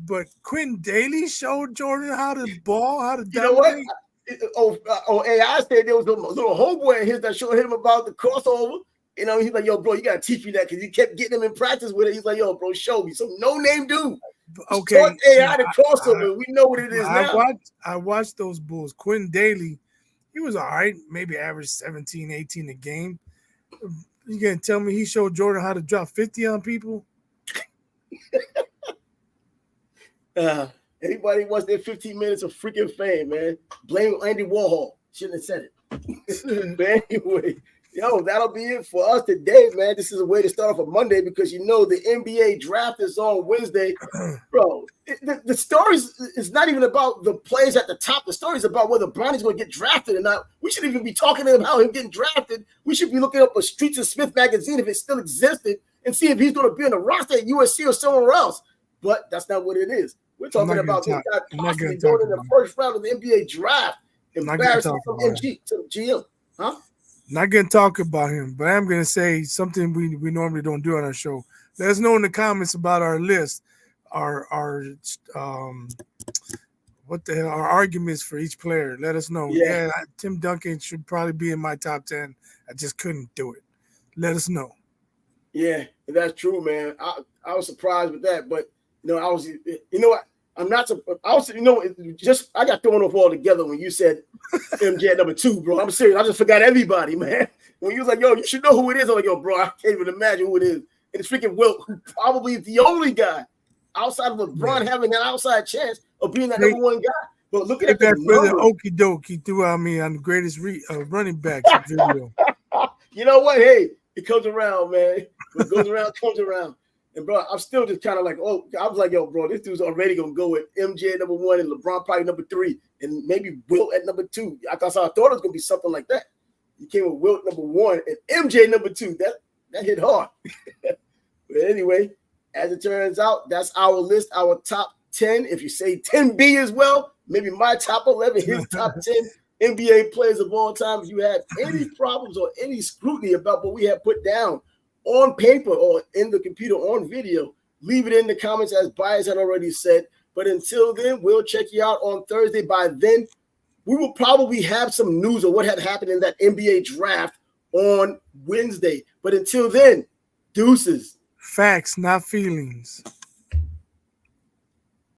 But Quentin Daly showed Jordan how to ball, how to dominate. AI said there was a little homeboy of his that showed him about the crossover. He's like, yo, bro, you gotta teach me that, because he kept getting him in practice with it. He's like, yo, bro, show me. Some no-name dude. Okay. Taught AI the crossover. We know what it is now. I watched those Bulls. Quentin Daly, he was all right, maybe average 17, 18 a game. You gonna tell me he showed Jordan how to drop 50 on people? Anybody wants their 15 minutes of freaking fame, man, blame Andy Warhol. Shouldn't have said it. But anyway, Yo, that'll be it for us today, man. This is a way to start off a Monday because you know the NBA draft is on Wednesday. Bro, the story is not even about the players at the top. The story is about whether Bronny's going to get drafted or not. We shouldn't even be talking about him getting drafted. We should be looking up a Streets of Smith magazine if it still existed and see if he's going to be on the roster at USC or somewhere else. But that's not what it is. We're talking about this guy possibly going in the first round of the NBA draft. Embarrassing from MG to GM. Huh? Not going to talk about him, but I'm going to say something we normally don't do on our show. Let us know in the comments about our list, our what the hell, our arguments for each player. Let us know. Yeah, Tim Duncan should probably be in my top 10. I just couldn't do it. Let us know. Yeah, that's true, man. I was surprised with that, but I was, what? I'm not. I was, I got thrown off altogether when you said MJ at number 2, bro. I'm serious. I just forgot everybody, man. When you was like, yo, you should know who it is. I'm like, yo, bro, I can't even imagine who it is. And it's freaking Wilt, who probably is the only guy outside of LeBron having that outside chance of being that number 1 guy. But looking at that for the okie doke, he threw out me on the greatest running backs video. You know what? Hey, it comes around, man. What goes around comes around. And, bro, I'm still just kind of like, I was like, yo, bro, this dude's already going to go with MJ at number 1 and LeBron probably number 3 and maybe Wilt at number 2. I thought it was going to be something like that. He came with Wilt number 1 and MJ number 2. That hit hard. But anyway, as it turns out, that's our list, our top 10. If you say 10B as well, maybe my top 11, his top 10 NBA players of all time. If you had any problems or any scrutiny about what we have put down on paper or in the computer on video, leave it in the comments as Bias had already said. But until then, we'll check you out on Thursday. By then, we will probably have some news of what had happened in that NBA draft on Wednesday. But until then, deuces. Facts, not feelings.